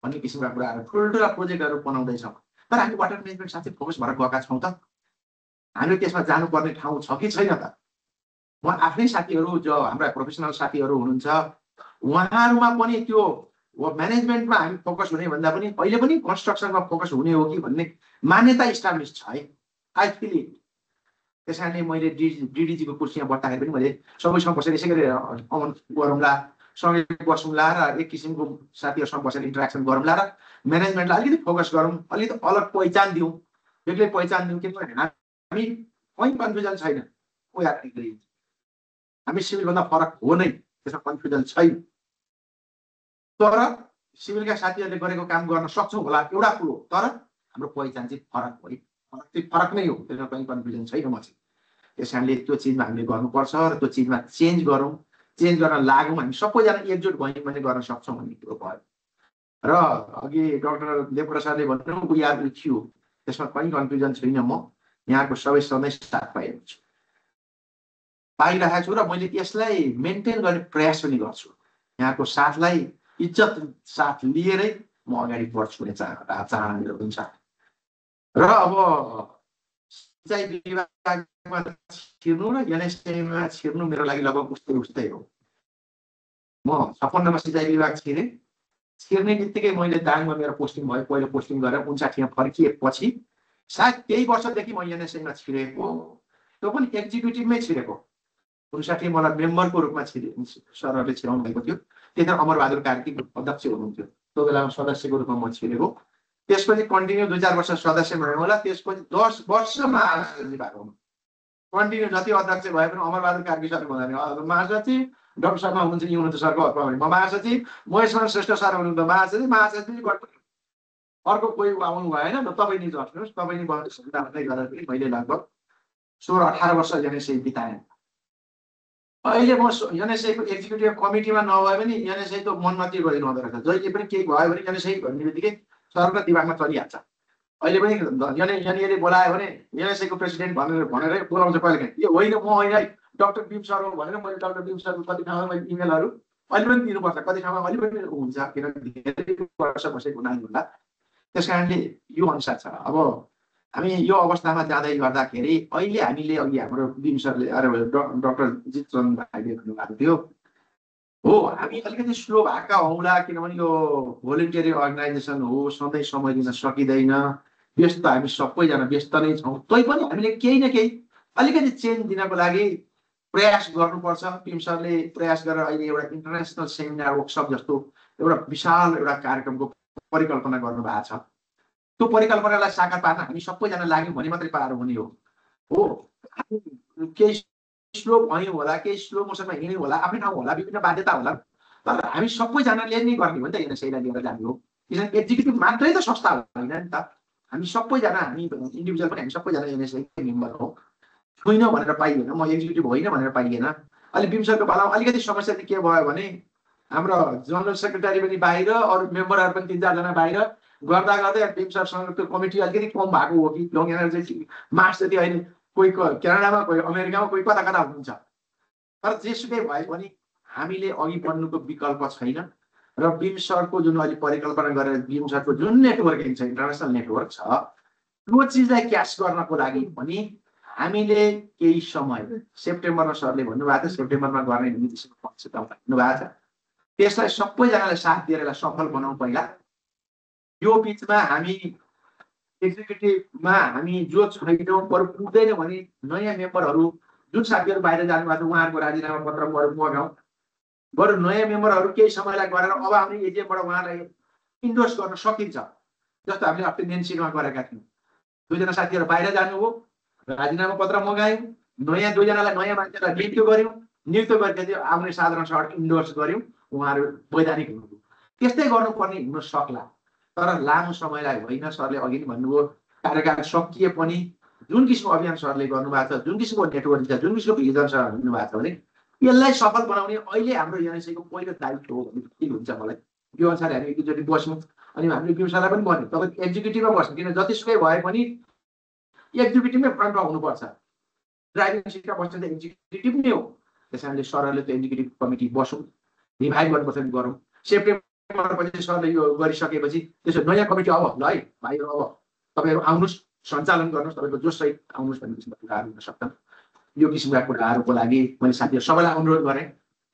भन्ने किसिमका कुराहरू ठुल्ठुला प्रोजेक्टहरू बनाउँदैछौँ। तर हामी वाटर म्यानेजमेन्ट साथै फोकस भएर गएका छौँ त, हामीले त्यसमा जानुपर्ने ठाउँ छ कि छैन त। म आफ्नै साथीहरू जो हाम्रा प्रोफेसनल साथीहरू हुनुहुन्छ, उहाँहरूमा पनि त्यो म्यानेजमेन्टमा हामी फोकस हुने भन्दा पनि अहिले पनि कन्स्ट्रक्सनमा फोकस हुने हो कि भन्ने मान्यता इस्टाब्लिस छ है, आई फिल इट। त्यस कारणले मैले डिडिजीको कुर्सीमा बस्दाखेरि पनि मैले सबैसँग बसेर यसै गरी अमन गरौँला, सँगै बसौँला र एक किसिमको साथीहरूसँग बसेर इन्टरेक्सन गरौँला र म्यानेजमेन्टलाई अलिकति फोकस गरौँ, अलिकति अलग पहिचान दिउँ, बेग्लै पहिचान दिउँ। किनभने हामी कहीँ कन्फ्युजन छैन, हामी सिभिलभन्दा फरक हो नै, त्यसमा कन्फ्युजन छैन। तर सिभिलका साथीहरूले गरेको काम गर्न सक्छौँ होला एउटा कुरो, तर हाम्रो पहिचान चाहिँ फरक हो, फरक चाहिँ फरक नै हो, त्यसमा कहीँ कन्फ्युजन छैन म चाहिँ। त्यस कारणले त्यो चिजमा हामीले गर्नुपर्छ र त्यो चिजमा चेन्ज गरौँ, चेन्ज गर्न लागौँ, हामी सबैजना एकजुट भयौँ भने गर्न सक्छौँ भन्ने कुरो भयो। र अघि डाक्टर देवकोटा सरले भन्नु वी आर विथ यू, त्यसमा कहीँ कन्फ्युजन छैन। म यहाँको सबै सधैँ साथ पाइरहेको छु र मैले यसलाई मेन्टेन गर्ने प्रयास पनि गर्छु। यहाँको साथलाई इज्जत साथ लिएरै म अगाडि बढ्छु भन्ने चाहना मेरो हुन्छ। र अब सिँचाइ विभागमा छिर्नु र एनएसआईमा छिर्नु मेरो लागि लगभग उस्तै हो। म 56मा सिँचाइ विभाग छिरेँ, छिर्ने बित्तिकै मैले दाङमा मेरो पोस्टिङ भयो, पहिलो पोस्टिङ गरेर 59मा फर्किएपछि सायद केही वर्षदेखि म एनएसआईमा छिरेको, त्यो पनि एक्जिक्युटिभमै छिरेको। 59 मलाई मेम्बरको रूपमा सरहरूले छिराउनु भएको थियो, त्यतिखेर अमरबहादुर कार्की अध्यक्ष हुनुहुन्थ्यो, त्यो बेलामा सदस्यको रूपमा म छिरेको। त्यसपछि कन्टिन्यू 2-4 वर्ष सदस्य भयो होला, त्यसपछि 10 वर्षमा महासचिव भएको, कन्टिन्यू जति अध्यक्ष भए पनि अमरबहादुर कार्की सर भन्दा महासचिव, डाक्टर शर्मा हुनुहुन्छ हुनुहुन्छ सरको म महासचिव, महेशमान श्रेष्ठ सर हुनुहुन्छ महासचिव अर्को कोही आउनु भएन र तपाईँ नि जस्नुहोस्, तपाईँ नि बस्नुहोस् भन्दै गरेर पनि मैले लगभग 16-18 वर्ष एनएसए बिताएँ। अहिले म एनएसएको एक्जिक्युटिभ कमिटीमा नभए पनि एनएसएको मनमती गरिरहँदो रहेछ। जहिले पनि केही भयो भने एनएसए भन्ने बित्तिकै सरको दिमागमा चलिहाल्छ। अहिले पनि एनएले बोलायो भने एनएसएको प्रेसिडेन्ट भनेर बोलाउँछ कहिलेकाहीँ। यो होइन म होइन है डाक्टर बिम सर हो भनेर मैले डाक्टर बिम सरको कति ठाउँमा मैले इमेलहरू अहिले पनि दिनुपर्छ, कति ठाउँमा अहिले पनि हुन्छ, किनभने धेरै वर्ष बसेको हुनाले होला। त्यस कारणले यो अनुसार छ। अब हामी यो अवस्थामा जाँदै गर्दाखेरि अहिले हामीले अघि हाम्रो बिम सरले डाक्टर जितचन्द्र भाइले भन्नुभएको थियो, हो हामी अलिकति स्लो भएका हौला, किनभने यो भोलिन्टियरी अर्गनाइजेसन हो, सधैँ समय दिन सकिँदैन, व्यस्त हामी सबैजना व्यस्त नै छौँ। तैपनि हामीले केही न केही अलिकति चेन्ज दिनको लागि प्रयास गर्नुपर्छ। बिम सरले प्रयास गरेर अहिले एउटा इन्टरनेसनल सेमिनार वर्कसप जस्तो एउटा विशाल एउटा कार्यक्रमको परिकल्पना गर्नुभएको छ। त्यो परिकल्पनालाई साकार पार्न हामी सबैजना लाग्यौँ भने मात्रै पार हुने हो। केही स्लो भयौँ होला, केही स्लो मोसनमा हिँड्यौँ होला, आफ्नै ठाउँ होला, विभिन्न बाध्यता होला, तर हामी सबैजनाले नै गर्ने हो नि त एनएसएलाई लिएर जाने हो। किनभने एक्जिक्युटिभ मात्रै त संस्था होइन नि त, हामी सबैजना, हामी इन्डिभिजुअल पनि हामी सबैजना एनएसएकै मेम्बर हो। छुइनँ भनेर पाइएन, म एक्जिक्युटिभ होइन भनेर पाइएन। अहिले बिम सरको पालामा अलिकति समस्या चाहिँ के भयो भने हाम्रो जनरल सेक्रेटरी पनि बाहिर, अरू मेम्बरहरू पनि 3-4 बाहिर गर्दा गर्दै बिम सरसँग त्यो कमिटी अलिकति कम भएको हो कि लङ एनर्जेटिक मार्च जति अहिले कोही क्यानाडामा, कोही अमेरिकामा, कोही कता कता हुनुहुन्छ। तर जेसुकै भए पनि हामीले अघि बढ्नुको विकल्प छैन र बिम सरको जुन अहिले परिकल्पना गरेर बिम सरको जुन नेटवर्किङ छ, इन्टरनेसनल नेटवर्क छ, त्यो चिजलाई क्याच गर्नको लागि पनि हामीले केही समय सेप्टेम्बरमा सरले भन्नुभएको थियो सेप्टेम्बरमा गर्ने भन्नुभएको छ। त्यसलाई सबैजनाले साथ दिएर यसलाई सफल बनाउँ। पहिला यो बिचमा हामी एक्जिक्युटिभमा हामी जो छैनौँ, बरु पुग्दैन भने नयाँ मेम्बरहरू जुन साथीहरू बाहिर जानुभएको छ उहाँहरूको राजीनामा पत्र मगाउँ, बरु नयाँ मेम्बरहरू केही समयलाई गरेर अब आउने एजिएमबाट उहाँलाई इन्डोर्स गर्न सकिन्छ। जस्तो हामीले अस्ति नेन्सीमा गरेका थियौँ, 2जना साथीहरू बाहिर जानुभयो, राजीनामा पत्र मगायौँ, नयाँ 2जनालाई नयाँ मान्छेलाई नियुक्त गऱ्यौँ, नियुक्त गरेपछि आउने साधारण सभाबाट इन्डोर्स गऱ्यौँ, उहाँहरू वैधानिक हुनुभयो। त्यस्तै गर्नुपर्ने हुन सक्ला, तर लामो समयलाई होइन। सरले अघि नै भन्नुभयो कार्यकाल सकिए पनि जुन किसिमको अभियान सरले गर्नुभएको छ, जुन किसिमको नेटवर्क छ, जुन किसिमको भिजन छ भन्नुभएको छ भने यसलाई सफल बनाउने अहिले हाम्रो एनएसएको पहिलो दायित्व हो भन्ने फिल हुन्छ मलाई। यो अनुसार हामी एकचोटि बस्यौँ अनि हामीले बिम सरलाई पनि भन्यौँ तपाईँ एक्जिक्युटिभमा बस्नु, किन जतिसुकै भए पनि एक्जिक्युटिभमै फ्रन्टमा हुनुपर्छ। ड्राइभिङ सिटमा बस्ने त एक्जिक्युटिभ नै हो। त्यस कारणले सरहरूले त्यो एक्जिक्युटिभ कमिटी बसौँ, रिभाइभ गर्नुपर्छ भने गरौँ। सेप्टेम्बरपछि सरले यो गरिसकेपछि त्यसो नयाँ कमिटी अब ल है भाइहरू, अब तपाईँहरू आउनुहोस्, सञ्चालन गर्नुहोस्, तपाईँको जोससहित आउनुहोस् भन्ने किसिमका कुराहरू हुन सक्छन्। यो किसिमका कुराहरूको लागि मैले साथीहरू सबैलाई अनुरोध गरेँ।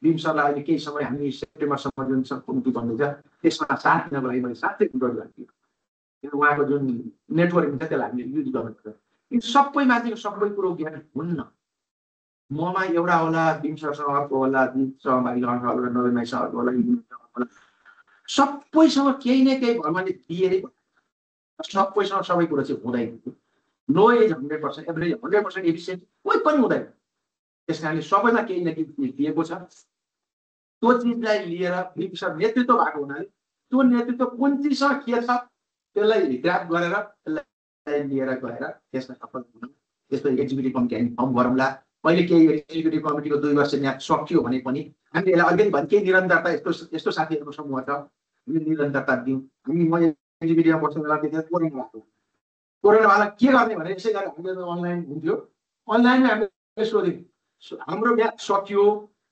बिम सरलाई अहिले केही समय हामी सेप्टेम्बरसम्म जुन कमिटी बन्दैछ त्यसमा साथ दिनको लागि मैले साथै अनुरोध गरेँ। किन उहाँको जुन नेटवर्किङ छ त्यसलाई हामीले युज गर्नुपर्छ। यो सबै मान्छेको सबै कुरो ज्ञान हुन्न। ममा एउटा होला, बिम सरसँग अर्को होला, सहभागीसँग होला, नवीनसँग अर्को होला, सबैसँग केही न केही भगवानले दिएरै सबैसँग सबै कुरो चाहिँ हुँदैन। नो एज 100%, एभरेज 100% एफिसियन्ट कोही पनि हुँदैन। त्यस कारणले सबैमा केही न केही दिएको छ। त्यो चिजलाई लिएर बिम सर नेतृत्व भएको हुनाले त्यो नेतृत्व कुन चिजसँग के छ त्यसलाई ग्राफ गरेर त्यसलाई लिएर गएर त्यसमा सफल हुनु। त्यसको एक्जिक्युटिभ कमिटी हामी फर्म गरौँला। अहिले केही एक्जिक्युटिभ कमिटीको 2 वर्ष म्याद सकियो भने पनि हामीले यसलाई अलिकति भने केही निरन्तरता यस्तो साथीहरूको समूह छ निरन्तरता दिउँ। हामी म एक्जिक्युटिभमा बस्ने बेला त्यति कोरोनावाला के गर्ने भने यसै गरेर हामीले अनलाइन हुन्थ्यो। अनलाइनमा हामीले सोध्यौँ हाम्रो म्याद सकियो,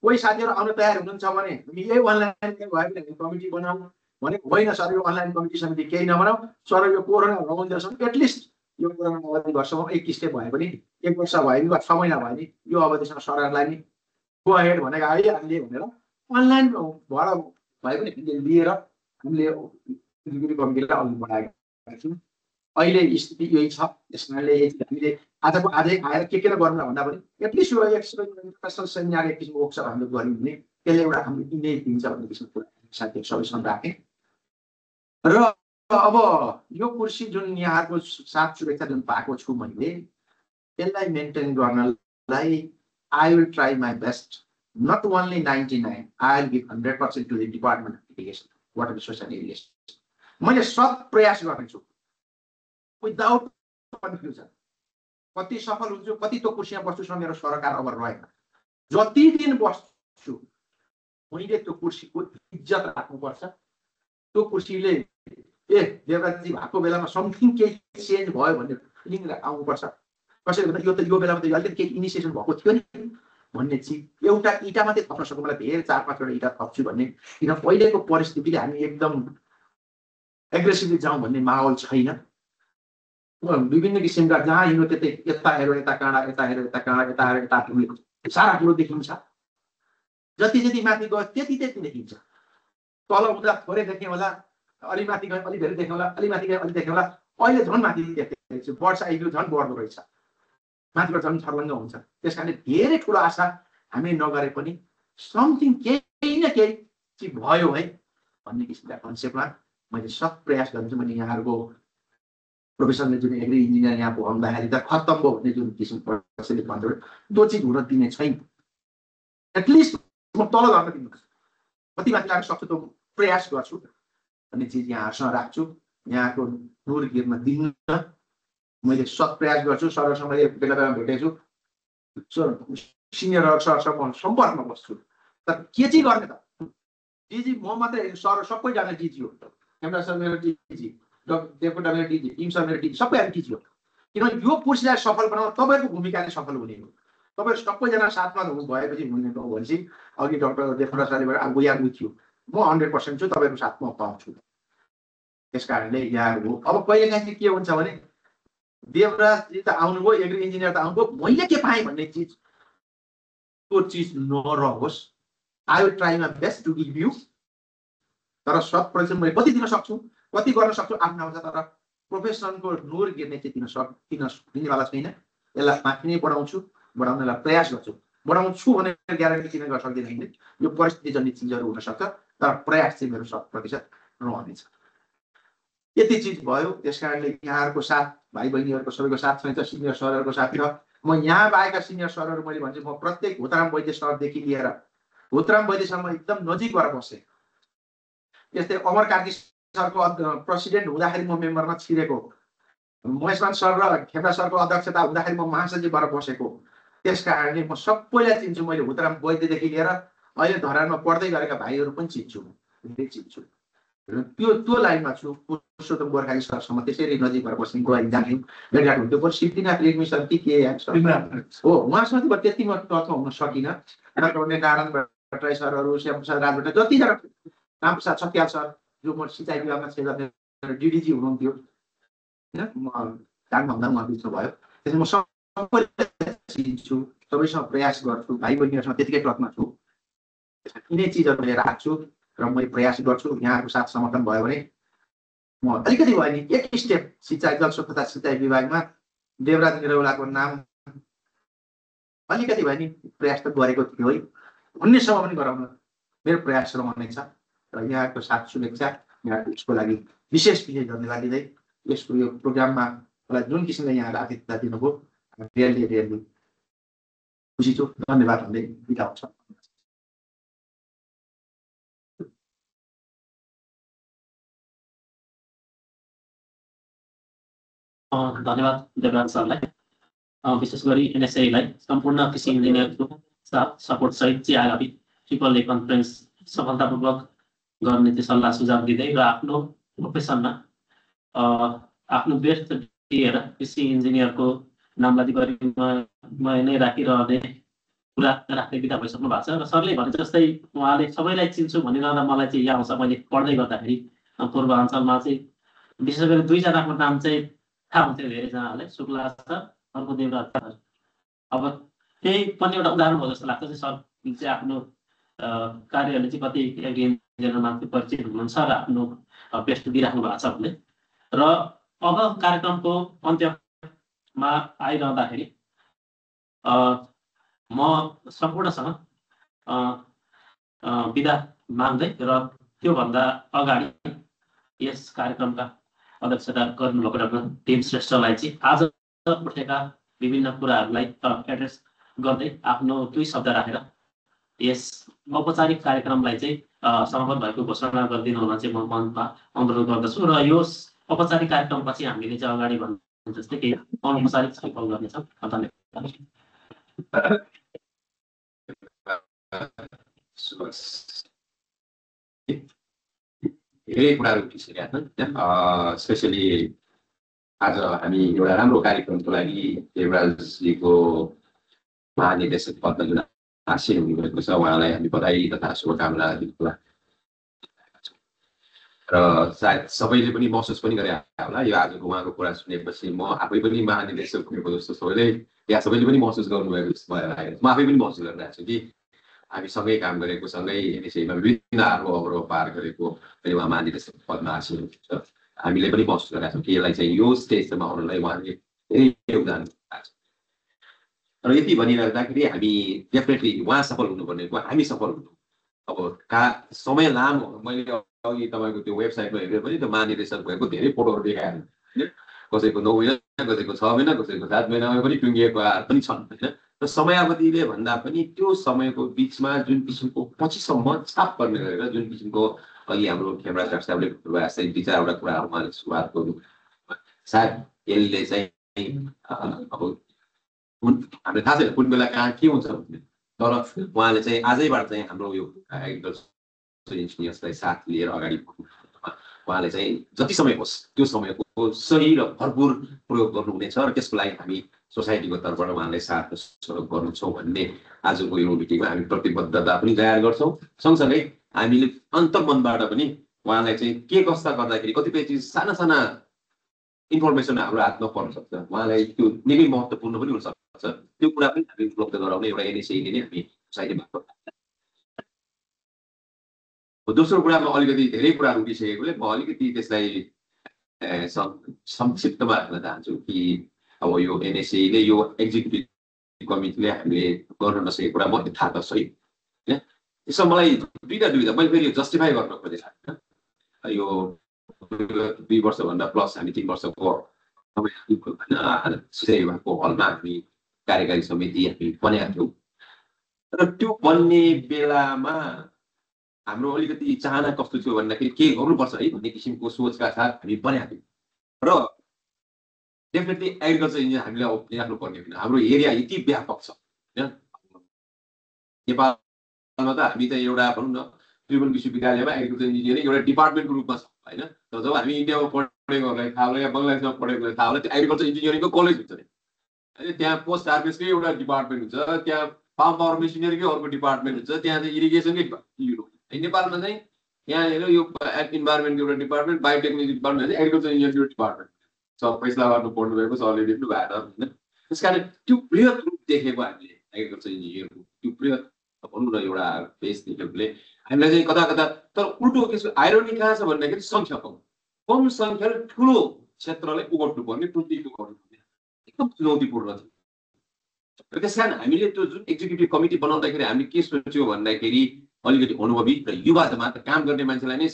कोही साथीहरू आउन तयार हुनुहुन्छ भने हामी यही अनलाइन भयो भने हामी कमिटी बनाऊँ भने होइन सर यो अनलाइन कमिटी समिति केही नबनाऊ, सर यो कोरोना हराउँदैछौँ एटलिस्ट यो कोरोना अवधि वर्षमा 21 स्टेप भयो भने 1 वर्ष भयो भने वा 6 महिना भयो भने यो अवधिसँग सरकारलाई नि गो अहेड भनेको आइहाल्ने भनेर अनलाइन भएर भए पनि हामीले लिएर हामीले एक्जिक्युटिभ कमिटीलाई अघि बढाएका छौँ। अहिले स्थिति यही छ। त्यस कारणले हामीले आजको आजै आएर के गर्नु भन्दा पनि एटलिस्ट यो इन्टरनेसनल सेमिनार एक किसिमको वर्कसप हामीले गऱ्यौँ भने त्यसले एउटा हाम्रो इमेज दिन्छ भन्ने किसिमको कुरा साथीहरू सबैसँग राखेँ। र अब यो कुर्सी जुन यहाँको साथ सुरक्षा जुन पाएको छु मैले त्यसलाई मेन्टेन गर्नलाई I will try my best. not only 99, I'll give 100% to the Department of Irrigation, Water Resources and Irrigation. मैले सब प्रयास गर्नेछु विदाउट कन्फ्युजन। कति सफल हुन्छु, कति त्यो कुर्सीमा बस्छु, मेरो सरकार अब रहेन। जति दिन बस्छु मैले त्यो कुर्सीको इज्जत राख्नुपर्छ। त्यो कुर्सीले देवराजजी भएको बेलामा समथिङ केही चेन्ज भयो भन्ने फिलिङ आउनुपर्छ। कसैले भन्दा यो त यो बेलामा त अलिकति केही इनिसिएसन भएको थियो नि भन्ने चिज एउटा इँटा मात्रै थप्न सक्नु, मलाई धेरै 4-5वटा इँटा थप्छु भन्ने, किन पहिलेको परिस्थितिले हामी एकदम एग्रेसिभली जाउँ भन्ने माहौल छैन। विभिन्न किसिमका जहाँ हिँड्यो त्यतै यता हेऱ्यो यता काँडा, यता हेऱ्यो यता काँडा, यता हेऱ्यो यता ठुलो सारा कुरो देखिन्छ। जति जति माथि गयो त्यति त्यति देखिन्छ। तल हुँदा थोरै देख्ने होला, अलि माथि गयो अलि धेरै देख्ने होला, अलि माथि गयो अलि देख्ने होला। अहिले झन् माथि देख्दैछु, वर्ष आइयो झन् बढ्दो रहेछ, माथिबाट झन् छर्लङ्ग हुन्छ। त्यस कारणले धेरै ठुलो आशा हामी नगरे पनि समथिङ केही न केही चाहिँ भयो है भन्ने किसिमका कन्सेप्टमा मैले सब प्रयास गर्छु। मैले यहाँहरूको प्रोफेसनले जुन एग्री इन्जिनियर यहाँ आउँदाखेरि त खत्तम भयो भन्ने जुन किसिमको कसैले भन्छ त्यो चिज हुन दिने छैन। एटलिस्ट म तल झर्न दिनुहोस्, कति माथि लाग्न सक्छु त्यो प्रयास गर्छु भन्ने चिज यहाँहरूसँग राख्छु। यहाँको नुर गिर्न दिन्न मैले सब प्रयास गर्छु। सरसँग मैले बेला बेला भेटेछु, सिनियर सरसँग म सम्पर्कमा बस्छु। तर के चाहिँ गर्ने त? जिजी म मात्रै सर सबैजना जिजी हो। क्यामेरा सर मेरो डिजी, डेपुटा मेरो डिजी, टिम सर मेरो डिजी, सबै हामी डिजी हो। किनभने यो कुर्सीलाई सफल बनाउन तपाईँहरूको भूमिकाले सफल हुने हो। तपाईँहरू सबैजना साथमा भएपछि हुने हो भनेपछि अघि डाक्टर डेपुटा सरले वी आर विथ यू, म 100% छु, तपाईँहरूको साथमा पाउँछु। त्यस कारणले यहाँहरू अब कहिलेकाहीँ चाहिँ के हुन्छ भने देवराजजी त आउनुभयो, एग्री इन्जिनियर त आउनुभयो, मैले के पाएँ भन्ने चिज त्यो चिज नरहोस्। I will try my best to give you. तर 100% मैले कति दिन सक्छु, कति गर्न सक्छु आफ्नो आउँछ। तर प्रोफेसनको नुर गिर्ने चाहिँ दिनेवाला छैन। यसलाई माथि नै बढाउँछु, बढाउनलाई प्रयास गर्छु। बढाउँछु भने ग्यारेन्टी किन गर्न सक्दिनँ, यो परिस्थिति जन्य चिजहरू हुनसक्छ, तर प्रयास चाहिँ मेरो 100% रहनेछ। यति चिज भयो। त्यस कारणले यहाँहरूको साथ, भाइ बहिनीहरूको सबैको साथ छैन, सिनियर सरहरूको साथ छ। म यहाँ आएका सिनियर सरहरू मैले भन्छु, म प्रत्येक भूतराम वैद्य सरदेखि लिएर भूतराम वैद्यसम्म एकदम नजिकबाट बसेँ। यस्तै अमर कार्की सरको प्रेसिडेन्ट हुँदाखेरि म मेम्बरमा छिरेको, महेशमान सर र खेप्रा सरको अध्यक्षता हुँदाखेरि म महासचिवबाट बसेको। त्यस कारणले म सबैलाई चिन्छु। मैले भूतराम वैद्यदेखि लिएर अहिले धरानमा पढ्दै गरेका भाइहरू पनि चिन्छु, धेरै चिन्छु। त्यो लाइनमा छु। पुरुषोत्तम गोर्खाली सरसम्म त्यसरी नजिकबाट बस्ने गएर जान्थ्यौँ, भेटघाट हुन्थ्यो। बरु सिद्धिनाथ रेग्मी सर कि के हो, उहाँसँग त्यति म टचमा हुन सकिनँ। नारायण भट्टराई सरहरू, श्यामप्रसाद राजभट्ट, जतिजना, रामप्रसाद सत्याल सर जो म सिँचाइ विभागमा चाहिँ डिडिजी हुनुहुन्थ्यो होइन, म जान्नु भन्दा उहाँ बिचमा भयो। त्यसमा म सबैलाई चिन्छु, सबैसँग प्रयास गर्छु, भाइ बहिनीहरूसँग त्यतिकै टचमा छु। यिनै चिजहरू लिएर आएको छु र मैले प्रयास गर्छु। यहाँको साथ समर्थन भयो भने म अलिकति भयो नि एक स्टेप सिँचाइ जलस्रोत तथा सिँचाइ विभागमा देवराज निरौलाको नाम अलिकति भयो नि प्रयास त गरेको थियो है भन्नेसम्म पनि गराउन मेरो प्रयास रहनेछ। र यहाँको साथ शुभेच्छा, यहाँको यसको लागि विशेष धन्यवाद दिँदै यसको यो प्रोग्राममा मलाई जुन किसिमले यहाँले आतिथ्यता दिनुभयो रियल्ली रियल्ली खुसी छु। धन्यवाद भन्दै बिदा हुन्छ। धन्यवाद देवराज सरलाई। विशेष गरी एनएसएलाई सम्पूर्ण कृषि इन्जिनियरको साथ सपोर्ट सहित चाहिँ आगामी ट्रिपल ए कन्फरेन्स सफलतापूर्वक गर्ने चाहिँ सल्लाह सुझाव दिँदै र आफ्नो प्रोफेसनमा आफ्नो बेस्ट दिएर कृषि इन्जिनियरको नामलाई गरिमा नै राखिरहने कुरा राख्दै बिदा भइसक्नु भएको छ। र सरले भने जस्तै उहाँले सबैलाई चिन्छु भनिरहँदा मलाई चाहिँ याद आउँछ, मैले पढ्दै गर्दाखेरि पूर्वाञ्चलमा चाहिँ विशेष गरी दुईजनाको नाम चाहिँ थाहा हुन्थ्यो धेरैजनालाई, शुक्ला सर, अर्को देवराज सर। अब त्यही पनि एउटा उदाहरण हो जस्तो लाग्छ। सर चाहिँ आफ्नो कार्यहरूले चाहिँ कति एग्री इन्जिनियरमा परिचित हुनुहुन्छ र आफ्नो बेस्ट दिइराख्नु भएको छ भने। र अब कार्यक्रमको अन्त्यमा आइरहँदाखेरि म सम्पूर्णसँग बिदा माग्दै र त्योभन्दा अगाडि यस कार्यक्रमका अध्यक्षता गर्नुभएको डाक्टर टिम श्रेष्ठलाई चाहिँ आज उठेका विभिन्न कुराहरूलाई एड्रेस गर्दै आफ्नो 2 शब्द राखेर यस औपचारिक कार्यक्रमलाई चाहिँ समापन भएको घोषणा गरिदिनु हुन चाहिँ म मनमा अनुरोध गर्दछु र यो औपचारिक कार्यक्रमपछि हामीले चाहिँ अगाडि भन्नु जस्तै केही अनौपचारिक छलफल गर्नेछौँ। धन्यवाद। धेरै कुराहरू उठिसकेका छन्। स्पेसली आज हामी एउटा राम्रो कार्यक्रमको लागि देवराजजीको महानिर्देशक पदमा जुन हासिल हुनुभएको छ उहाँलाई हामी बधाई तथा शुभकामना दिनको लागि र सायद सबैले पनि महसुस पनि गरे होला यो आजको उहाँको कुरा सुनेपछि म आफै पनि महानिर्देशक भएको जस्तो सबैले यहाँ सबैले पनि महसुस गर्नुभएको जस्तो मलाई लागेको छ। म आफै पनि महसुस गरिरहेको छु कि हामी सँगै काम गरेको सँगै एनएसएमा विभिन्न अवरोह पार गरेको अहिले उहाँ महानिर्देशक पदमा हासिल हुनुहुन्छ। हामीले पनि महसुस गरेका छौँ कि यसलाई चाहिँ यो स्टेजमा आउनलाई उहाँले धेरै योगदान दिनुभएको छ र यति भनिराख्दाखेरि हामी डेफिनेटली उहाँ सफल हुनुपर्ने हामी सफल हुनु। अब समय लामो मैले अघि तपाईँको त्यो वेबसाइटमा हेरेर पनि त्यो महानिर्देशक भएको धेरै फोटोहरू देखाएर होइन कसैको 9 महिना कसैको 6 महिना कसैको 7 महिनामा पनि टुङ्गिएको पनि छन् होइन र समयावधिले भन्दा पनि त्यो समयको बिचमा जुन किसिमको पछिसम्म छाप पर्ने गरेर जुन किसिमको अघि हाम्रो खेमराज साहबले भन्नुभयो जस्तै 2-4वटा कुराहरू उहाँले सुरुवात गर्नु सायद यसले चाहिँ अब हामीलाई थाहा छैन कुन बेला कहाँ के हुन्छ भन्ने तर उहाँले चाहिँ आजैबाट चाहिँ हाम्रो यो एग्रिकल्चर इन्जिनियर्सलाई साथ लिएर अगाडि उहाँले चाहिँ जति समय होस् त्यो समयको सही र भरपुर प्रयोग गर्नुहुनेछ र त्यसको लागि हामी सोसाइटीको तर्फबाट उहाँलाई साथ सहयोग गर्नेछौँ भन्ने आजको यो मिटिङमा हामी प्रतिबद्धता पनि जाहेर गर्छौँ। सँगसँगै हामीले अन्तर्मनबाट पनि उहाँलाई चाहिँ के कस्ता गर्दाखेरि कतिपय चिज साना साना इन्फर्मेसन हाम्रो हातमा पर्न सक्छ उहाँलाई त्यो निकै महत्त्वपूर्ण पनि हुनसक्छ त्यो कुरा पनि हामी उपलब्ध गराउने एउटा एनएसएले नै हामी सोसाइटीमा दोस्रो कुरामा अलिकति धेरै कुराहरू उठिसकेकोले म अलिकति त्यसलाई संक्षिप्तमा राख्न चाहन्छु कि अब यो एनएसएले यो एक्जिक्युटिभ कमिटीले हामीले गर्न नसकेको कुरा मलाई थाहा त सही होइन यसमा मलाई दुईवटा मैले फेरि यो जस्टिफाई गर्न खोजेको छैन यो 2 वर्षभन्दा प्लस हामी 3 वर्षको विभागको हलमा हामी कार्यकारी समिति हामी बनाएका थियौँ र त्यो बन्ने बेलामा हाम्रो अलिकति चाहना कस्तो थियो भन्दाखेरि के गर्नुपर्छ है भन्ने किसिमको सोचका साथ हामी बनाएका थियौँ र डेफिनेटली एग्रिकल्चर इन्जिनियर हामीले राख्नु पर्ने होइन हाम्रो एरिया यति व्यापक छ होइन नेपालमा त हामी त एउटा भनौँ न त्रिभुवन विश्वविद्यालयमा एग्रिकल्चर इन्जिनियरिङ एउटा डिपार्टमेन्टको रूपमा छ होइन तर जब हामी इन्डियामा पढेकोहरूलाई थाहा होला या बङ्गलादेशमा पढेकोलाई थाहा होला त्यो एग्रिकल्चर इन्जिनियरिङको कलेज हुन्छ नि होइन त्यहाँ पोस्ट हार्भेस्टकै एउटा डिपार्टमेन्ट हुन्छ त्यहाँ फार्म पावर मेसिनरीकै अर्को डिपार्टमेन्ट हुन्छ त्यहाँ चाहिँ इरिगेसनकै नेपालमा चाहिँ यहाँ हेर यो इन्भाइरोमेन्टको एउटा डिपार्टमेन्ट बायोटेक्नोलोजी डिपार्टमेन्ट एग्रिकल्चर इन्जिनियरिङको डिपार्टमेन्ट सर फैसला गर्नु पर्नु भएको सरले लेख्नु भएको होइन त्यस कारण त्यो बृहत रूप देखेको हामीले एग्रिकल्चर इन्जिनियरको त्यो बृहत भनौँ न एउटा बेस देखेकोले हामीलाई चाहिँ कता कता तर उल्टो त्यसको आइरोनी कहाँ छ भन्दाखेरि सङ्ख्या कम सङ्ख्याले ठुलो क्षेत्रलाई ओगट्नु पर्ने प्रतिनिधित्व गर्नुपर्ने एकदम चुनौतीपूर्ण थियो र त्यस कारण हामीले त्यो जुन एक्जिक्युटिभ कमिटी बनाउँदाखेरि हामीले के सोच्यो भन्दाखेरि अलिकति अनुभवी र युवा मात्र काम गर्ने मान्छेलाई नै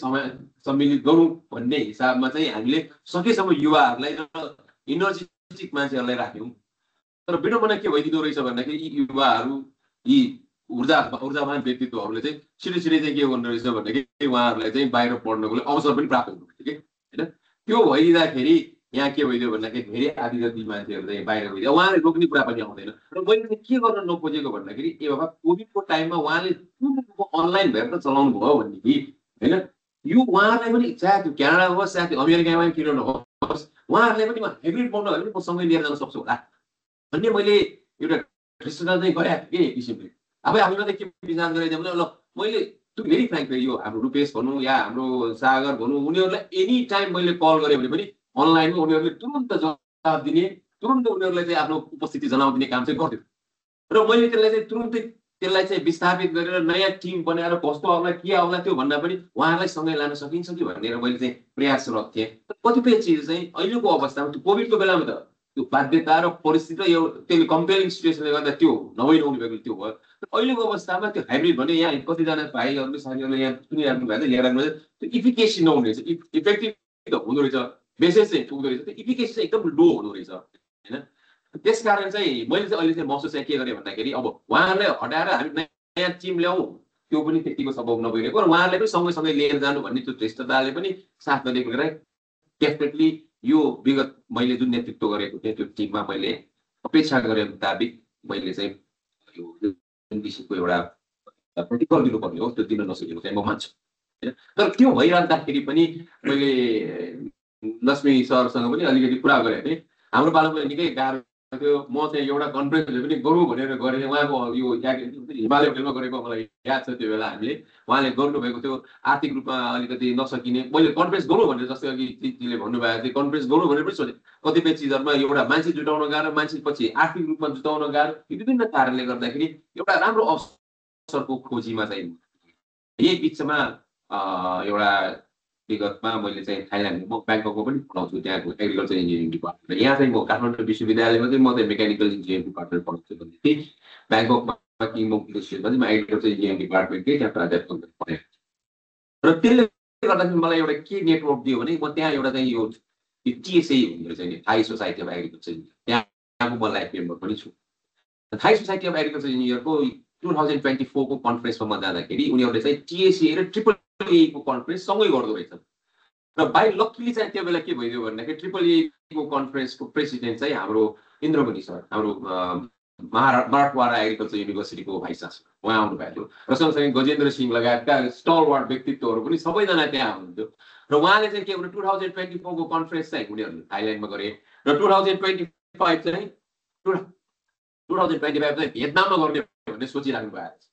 सम्मिलित गरौँ भन्ने हिसाबमा चाहिँ हामीले सकेसम्म युवाहरूलाई र इनर्जेटिक मान्छेहरूलाई राख्यौँ तर विडम्बना के भइदिँदो रहेछ भन्दाखेरि यी युवाहरू यी ऊर्जावान व्यक्तित्वहरूले चाहिँ छिटो छिटो चाहिँ के गर्नु रहेछ भन्दाखेरि उहाँहरूलाई चाहिँ बाहिर पढ्नको लागि अवसर पनि प्राप्त हुनु कि होइन त्यो भइदिँदाखेरि यहाँ के भइदियो भन्दाखेरि धेरै आदि जति मान्छेहरू चाहिँ बाहिर गइदियो उहाँले रोक्ने कुरा पनि आउँदैन र मैले चाहिँ के गर्न नखोजेको भन्दाखेरि ए बाबा कोभिडको टाइममा उहाँले अनलाइन भएर त चलाउनु भयो भनेदेखि होइन यो उहाँहरूलाई पनि चाहे त्यो क्यानाडा होस् चाहे त्यो अमेरिकामा किन नहोस् उहाँहरूलाई पनि हाइब्रिड बनाउनु भने म सँगै लिएर जान सक्छु होला भन्ने मैले एउटा दृष्टिकोण चाहिँ गरेको थिएँ कि एक किसिमले आफै आफैमा चाहिँ के विचार गरेको भने ल मैले त्यो भेरी फ्रेङ्क यो हाम्रो रूपेश भनौँ या हाम्रो सागर भनौँ उनीहरूलाई एनी टाइम मैले कल गरेँ भने पनि अनलाइनमा उनीहरूले तुरन्त जवाब दिने तुरन्त उनीहरूलाई चाहिँ आफ्नो उपस्थिति जनाउदिने काम चाहिँ गर्थ्यो र मैले त्यसलाई चाहिँ तुरन्तै त्यसलाई चाहिँ विस्थापित गरेर नयाँ टिम बनाएर कस्तो आउला के आउला त्यो भन्दा पनि उहाँहरूलाई सँगै लान सकिन्छ कि भनेर मैले चाहिँ प्रयासरत थिएँ कतिपय चिज चाहिँ अहिलेको अवस्थामा त्यो कोभिडको बेलामा त त्यो बाध्यता र परिस्थिति र यो त्यसले कम्पेरिङ सिचुएसनले गर्दा त्यो नभइरहनु भएको त्यो भयो अहिलेको अवस्थामा त्यो हाइब्रिड भने यहाँ कतिजना भाइहरूले साथीहरूले यहाँ सुनिराख्नु भएको छ हेरिराख्नु भएको छ त्यो इफिकेसी नहुने रहेछ इफेक्टिभ त हुँदो रहेछ बेसेस चाहिँ पुग्दो रहेछ त्यो इफिकेसी चाहिँ एकदम लो हुँदो रहेछ होइन त्यसकारण चाहिँ मैले चाहिँ अहिले चाहिँ महसुस चाहिँ के गरेँ भन्दाखेरि अब उहाँहरूलाई हटाएर हामी नयाँ टिम ल्याउँ त्यो पनि त्यतिको सम्भव नभइरहेको र उहाँहरूले पनि सँगै लिएर जानु भन्ने त्यो धृष्टताले पनि साथ नदिएको कुरा डेफिनेटली यो विगत मैले जुन नेतृत्व गरेको थिएँ त्यो टिममा मैले अपेक्षा गरे मुताबिक मैले चाहिँ यो जुन किसिमको एउटा प्रतिफल दिनुपर्ने हो त्यो दिन नसकेको चाहिँ म मान्छु होइन। तर त्यो भइरहँदाखेरि पनि मैले लक्ष्मी सरसँग पनि अलिकति कुरा गरेको थिएँ। हाम्रो पालामा निकै गाह्रो थियो। म चाहिँ एउटा कन्फरेन्सले पनि गरौँ भनेर गरेँ। उहाँको यो हिमालय होटेलमा गरेको मलाई याद छ। त्यो बेला हामीले उहाँले गर्नुभएको थियो आर्थिक रूपमा अलिकति नसकिने। मैले कन्फरेन्स गरौँ भनेर जस्तै अघि तिमीले भन्नुभएको थियो कन्फरेन्स गरौँ भनेर पनि सोचेँ। कतिपय चिजहरूमा एउटा मान्छे जुटाउन गाह्रो, मान्छे पछि आर्थिक रूपमा जुटाउन गाह्रो, विभिन्न कारणले गर्दाखेरि एउटा राम्रो अवसरको खोजीमा चाहिँ यही बिचमा एउटा विगतमा मैले चाहिँ थाइल्यान्ड म ब्याङ्ककमा पनि पढाउँछु त्यहाँको एग्रिकल्चर इन्जिनियरिङ डिपार्टमेन्ट। यहाँ चाहिँ म काठमाडौँ विश्वविद्यालयमा चाहिँ म चाहिँ मेकानिकल इन्जिनियरिङ डिपार्टमेन्ट पढाउँछु भने चाहिँ ब्याङ्ककमा किङमोक इन्स्टिट्युटमा चाहिँ म एग्रिकल्चर इन्जिनियरिङ डिपार्टमेन्टकै त्यहाँ प्राध्यापक पढेको छु। र त्यसले गर्दाखेरि मलाई एउटा के नेटवर्क दियो भने म त्यहाँ एउटा चाहिँ यो टिएसए भनेर चाहिँ Thai society of agriculture engineer त्यहाँको म लाइफ मेम्बर पनि छु। थाई सोसाइटी अफ एग्रिकल्चर इन्जिनियरको 2024 को कन्फरेन्समा म जाँदाखेरि उनीहरूले चाहिँ टिएसए र ट्रिपल ए को कन्फरेन्स सँगै गर्दो रहेछ। र बाई लक्कीली चाहिँ त्यो बेला के भइदियो भन्दाखेरि ट्रिपल ए को कन्फरेन्सको प्रेसिडेन्ट चाहिँ हाम्रो इन्द्रमणि सर, हाम्रो मराठवाडा एग्रिकल्चर युनिभर्सिटीको भाइस चान्सलर उहाँ आउनु भएको थियो। र सँगसँगै गजेन्द्र सिंह लगायतका स्टलवार्ड व्यक्तित्वहरू पनि सबैजना त्यहाँ हुनुहुन्थ्यो। र उहाँले चाहिँ के भन्नु 2024 को कन्फरेन्स चाहिँ उनीहरूले थाइल्यान्डमा गरे र 2025 चाहिँ 2025 चाहिँ भियतनाममा गर्ने भन्ने सोचिराख्नु भएको छ।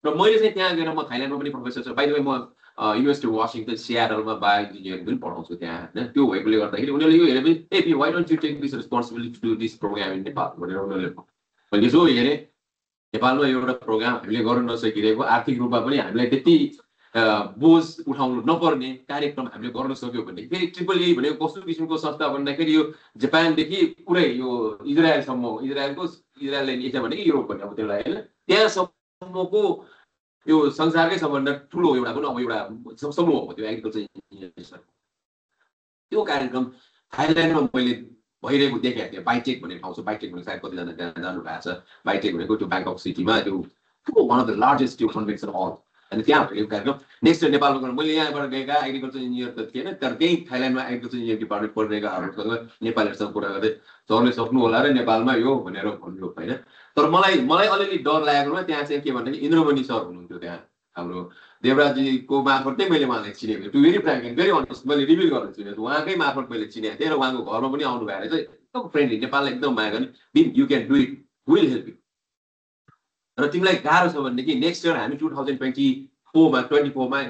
र मैले चाहिँ त्यहाँ गएर म थाइल्यान्डमा पनि प्रोफेसर छु। बाइ द वे म युनिभर्सिटी अफ वासिङटन सियाटलमा बायो इन्जिनियरिङ पनि पढाउँछु त्यहाँ होइन। त्यो भएकोले गर्दाखेरि उनीहरूले यो हेरे पनि ए why don't you take this responsibility to do this programme in Nepal भनेर उनीहरूले मैले यसो हेरेँ। नेपालमा एउटा प्रोग्राम हामीले गर्न नसकिरहेको, आर्थिक रूपमा पनि हामीलाई त्यति बोझ उठाउनु नपर्ने कार्यक्रम हामीले गर्न सक्यो भने फेरि ट्रिपल ए भनेको कस्तो किसिमको संस्था भन्दाखेरि यो जापानदेखि पुरै यो इजरायलसम्म, इजरायललाई लिन्छ भने युरोप भन्ने अब त्यसलाई होइन त्यहाँसम्मको यो संसारकै सबभन्दा ठुलो एउटा पनि अब एउटा समूह हो त्यो एग्रिकल्चर इन्जिनियर। त्यो कार्यक्रम थाइल्यान्डमा मैले भइरहेको देखेको थिएँ। बाइटेक भन्ने ठाउँ छ, बाइटेक भनेको सायद कतिजना त्यहाँ जानु भएको छ। बाइटेक भनेको त्यो ब्याङ्कक सिटीमा त्यो वान अफ द लार्जेस्ट त्यो कन्भेन्सन हल अनि त्यहाँ भएको कार्यक्रम। नेक्स्ट इयर नेपालमा गएर मैले यहाँबाट गएका एग्रिकल्चर इन्जिनियर त थिएन, तर त्यही थाइल्यान्डमा एग्रिकल्चर इन्जिनियर डिपार्टमेन्ट पढिरहेकाहरूसँग नेपालीहरूसँग कुरा गर्दै सरले सक्नु होला र नेपालमा यो भनेर भन्नु होइन। तर मलाई अलिअलि डर लागेकोमा त्यहाँ चाहिँ के भन्दाखेरि इन्द्रमणि सर हुनुहुन्थ्यो त्यहाँ हाम्रो देवराजीको मार्फत नै मैले उहाँलाई चिनेको। To very frank and very honest मैले रिभिल गर्न चिनेको उहाँकै मार्फत मैले चिनेको थिएँ र उहाँको घरमा पनि आउनु भएको रहेछ। एकदम फ्रेन्डली, नेपाललाई एकदम माया गर्ने, been you can do it, will help you. र तिमीलाई गाह्रो छ भनेदेखि नेक्स्ट इयर हामी 2024 मा